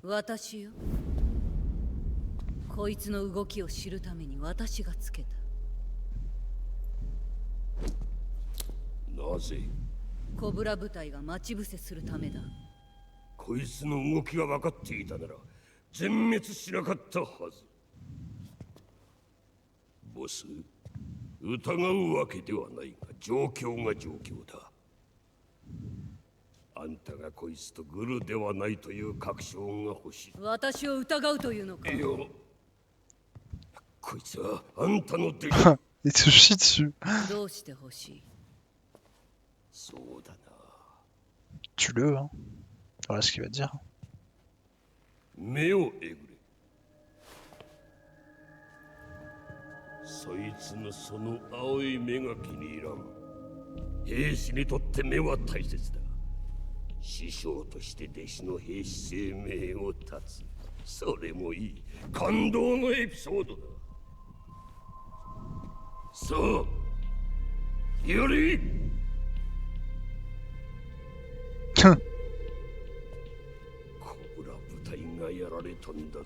私よ。こいつの動きを知るために私がつけた。なぜ？コブラ部隊が待ち伏せするためだ。こいつの動きが分かっていたなら全滅しなかったはず。ボス、疑うわけではないが状況が状況だ。あんたがこいつとグルではないという確証が欲しい。私を疑うというのか。いや、こいつはあんたの弟子。Il se chie dessus. どうして欲しい？そうだな。Tue-le, hein. Voilà ce qu'il va dire. 目をえぐれ。そいつのその青い目が気に入らん。兵士にとって目は大切だ。師匠として弟子の兵士生命を絶つ。それもいい。感動のエピソードだ。さあ、よりコブラ部隊がやられたんだぞ。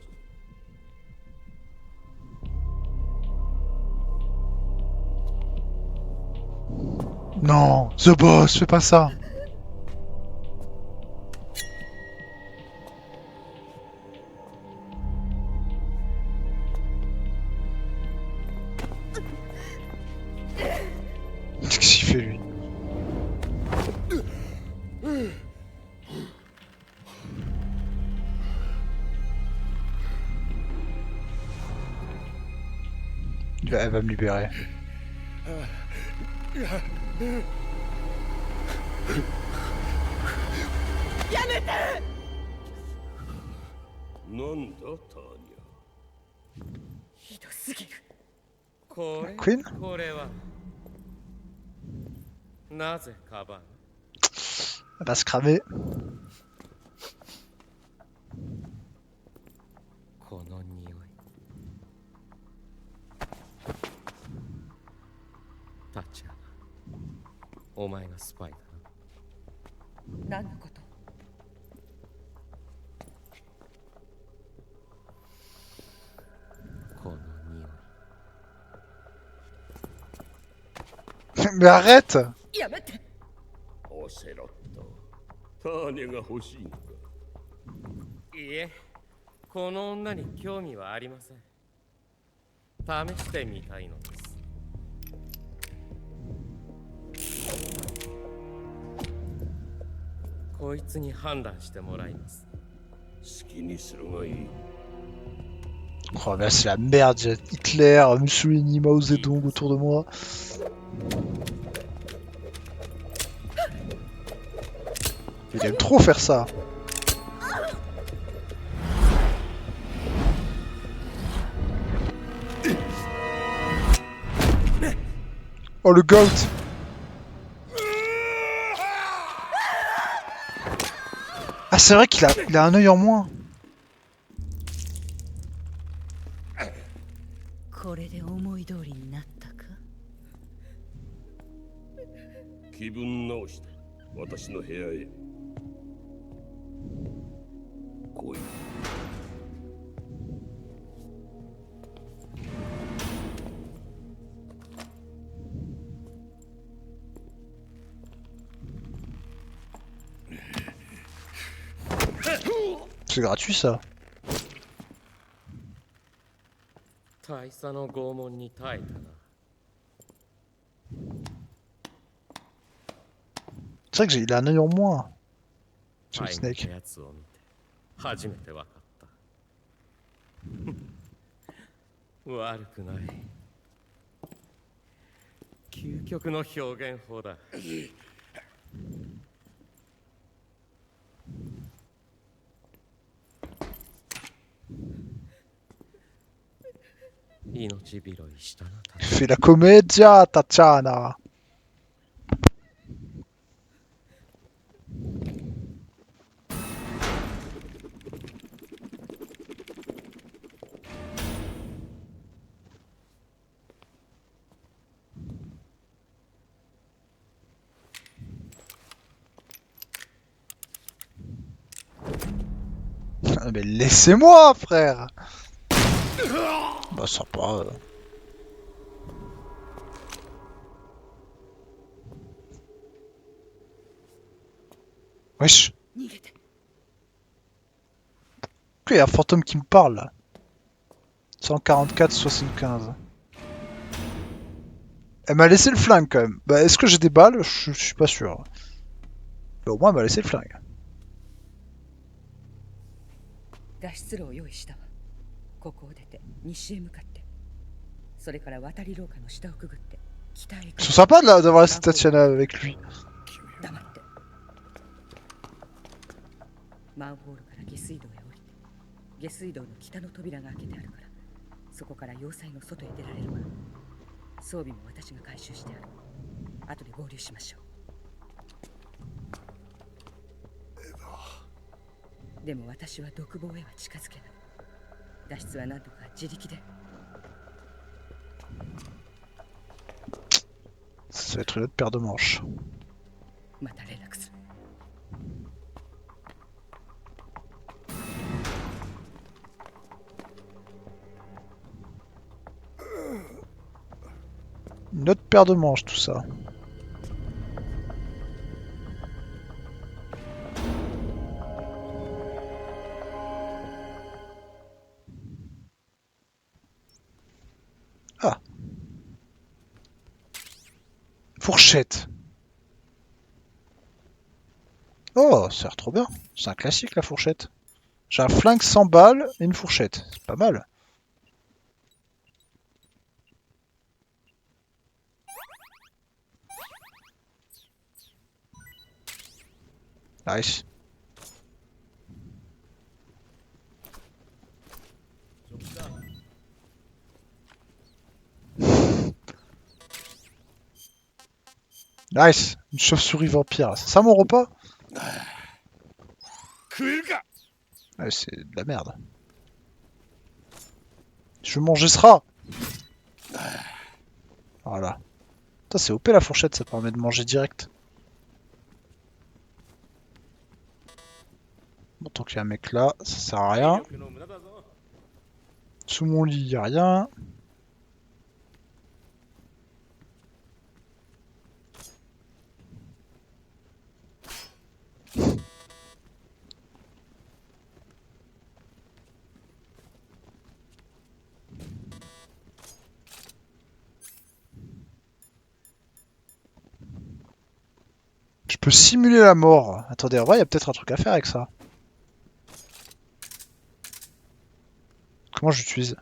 Non, The Boss, fais pas ça. Qu'est-ce qu'il fait lui? Elle va me libérer. Queen? これはなぜカバン Elle va se cramer. この匂いタッチャーお前がスパイだな何のこと？この匂い Mais arrête! やめて。オセロット、種が欲しいのか。いえ、この女に興味はありません。試してみたいのです。こいつに判断してもらいます。好きにするがいい。 Oh là c'est la merde, j'ai Hitler, Mussolini, Mao Zedong autour de moi. Il aime trop faire ça. Oh le goat. Ah c'est vrai qu'il a un œil en moins. これで思い通りになったか。気分直して私の部屋へ来い。C'est gratuit ça. 大佐の拷問に耐えたな。C'est vrai qu'il a un œil en moins. C'est 愛 le の Snake. やつを見て初めて分かった悪くない究極の表現法だ命拾いしたな Fais la commedia, Tatiana. Ah, mais laissez-moi, frère. Bah sympa. Wesh. 逃げて。 Il y a un fantôme qui me parle là. 144-75. Elle m'a laissé le flingue quand même. Bah est-ce que j'ai des balles? Je suis pas sûr. Mais au moins elle m'a laissé le flingue. 脱出路を用意したわ。ここを出て西へ向かって。それから渡り廊下の下をくぐって北へ行く。 C'est sympa d'avoir laissé Tatiana avec lui. 黙って。マンホールから下水道へ降りて、下水道の北の扉が開けてあるから、そこから要塞の外へ出られるわ。装備も私が回収してある。後で合流しましょう。でも私は独房へは近づけない。脱出は何とか自力で。 Ça va être une autre paire de manches. また連絡する。 Une autre paire de manches tout ça. Ah. Fourchette. Oh, ça a l'air trop bien. C'est un classique la fourchette. J'ai un flingue 100 balles et une fourchette. C'est pas mal. Nice. Nice. Une chauve-souris vampire. C'est ça mon repas? Ouais, c'est de la merde. Je veux manger ce rat. Voilà. Putain, c'est OP la fourchette, ça permet de manger direct. Bon, tant qu'il y a un mec là, ça sert à rien. Sous mon lit, y a rien. peux simuler la mort. Attendez, en vrai, il y a peut-être un truc à faire avec ça. Comment j'utilise?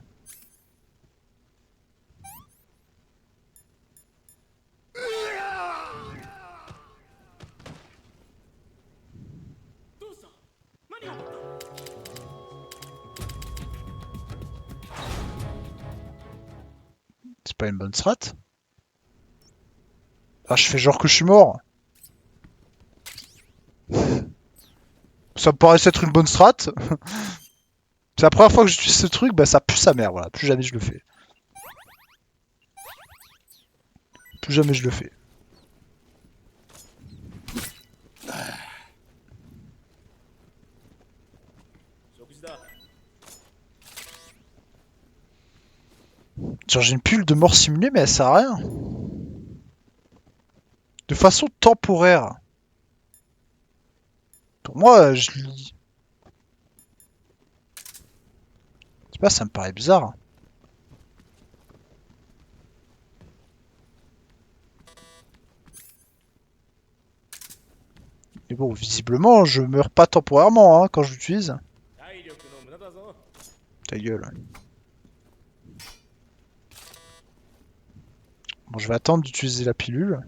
C'est pas une bonne strat? Ah, je fais genre que je suis mort. Ça me paraissait être une bonne strat. C'est la première fois que j'utilise ce truc, bah ça pue sa mère, voilà. Plus jamais je le fais. Plus jamais je le fais. Genre j'ai une pilule de mort simulée, mais elle sert à rien. De façon temporaire. Pour moi, je lis. Je sais pas, ça me paraît bizarre. Mais bon, visiblement, je meurs pas temporairement hein, quand je l'utilise. Ta gueule. Bon, je vais attendre d'utiliser la pilule.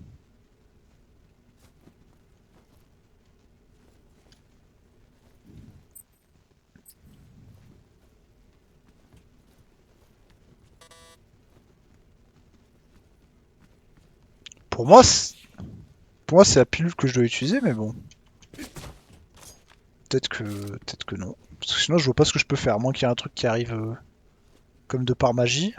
Pour moi, c'est la pilule que je dois utiliser, mais bon. Peut-être que non. Parce que sinon, je vois pas ce que je peux faire, à moins qu'il y ait un truc qui arrive comme de par magie.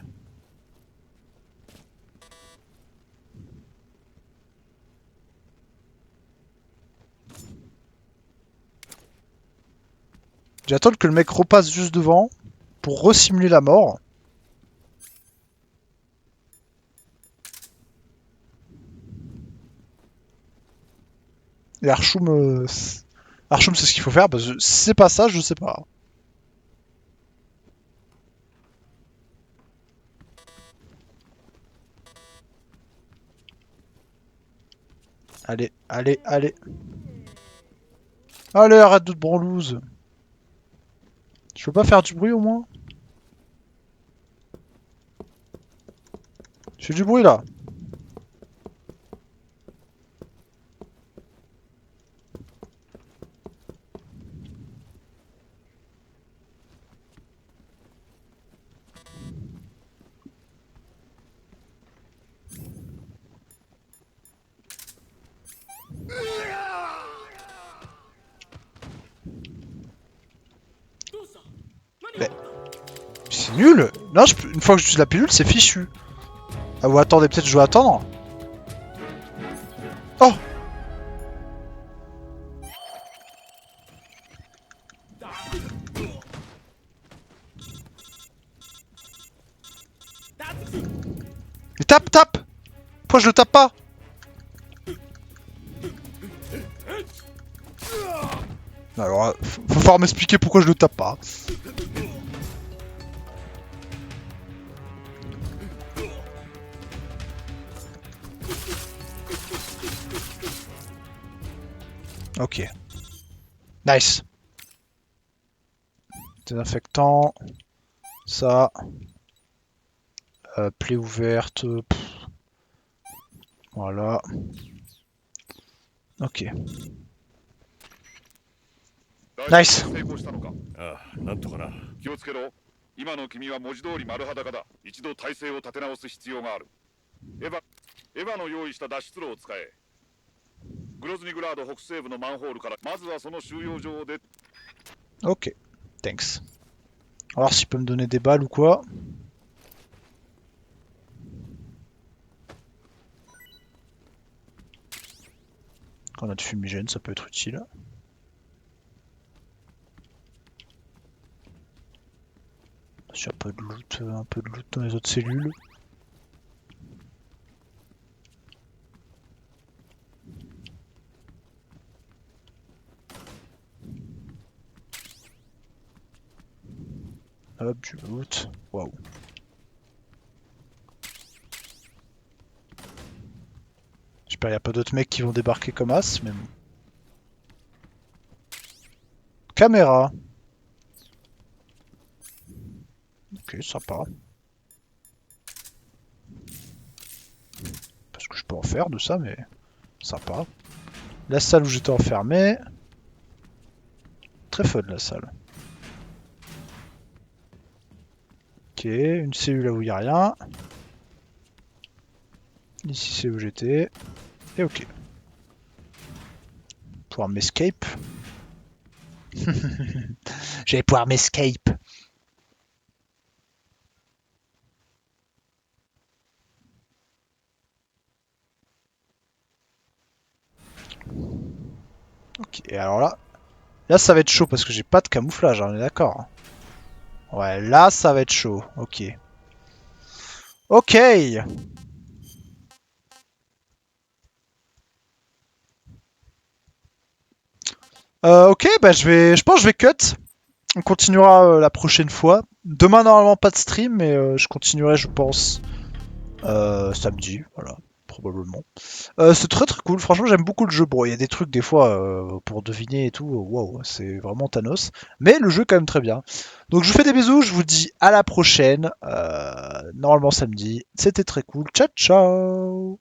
J'attends que le mec repasse juste devant pour resimuler la mort. Et Archoum, Archoum c'est ce qu'il faut faire, parce que si c'est pas ça, je sais pas. Allez, allez, allez. Allez, arrête de te branlouse. Je peux pas faire du bruit au moins? Je fais du bruit là. Mais c'est nul. Non, une fois que j'utilise la pilule, c'est fichu. Ah ou attendez, peut-être je dois attendre. Oh! Mais tape, tape! Pourquoi je le tape pas? Alors, faut falloir m'expliquer pourquoi je le tape pas. Ok. Nice. Désinfectant. Ça. Plaie ouverte. Voilà. Ok. Nice. ああ、なんとかな。気をつけろ。今の君は文字通り丸裸だ。一度体勢を立て直す必要がある。エヴァの用意した脱出路を使え。グロズニグラード北西部のマンホールから、まずはその収容所を出。Ok. Thanks. On va voir s'il peut me donner des balles ou quoi. Grenade fumigène, ça peut être utile. J'ai un peu de loot dans les autres cellules. Hop, du loot. Waouh. J'espère qu'il n'y a pas d'autres mecs qui vont débarquer comme As, mais bon. Caméra. Ok, sympa. Parce que je peux en faire de ça, mais sympa. La salle où j'étais enfermé. Très fun la salle. Ok, une cellule là où il n'y a rien. Ici c'est où j'étais. Et ok. Pouvoir m'escape. Je vais pouvoir m'escape. Ok, et alors là. Là ça va être chaud parce que j'ai pas de camouflage, hein, on est d'accord. Ouais, là ça va être chaud. Ok. Ok. Ok, bah je pense que je vais cut. On continuera la prochaine fois. Demain normalement pas de stream, mais je continuerai je pense samedi, voilà, probablement. C'est très très cool, franchement j'aime beaucoup le jeu. Bon, il y a des trucs des fois pour deviner et tout, waouh, c'est vraiment Thanos. Mais le jeu est quand même très bien. Donc je vous fais des bisous, je vous dis à la prochaine. Normalement samedi, c'était très cool. Ciao ciao.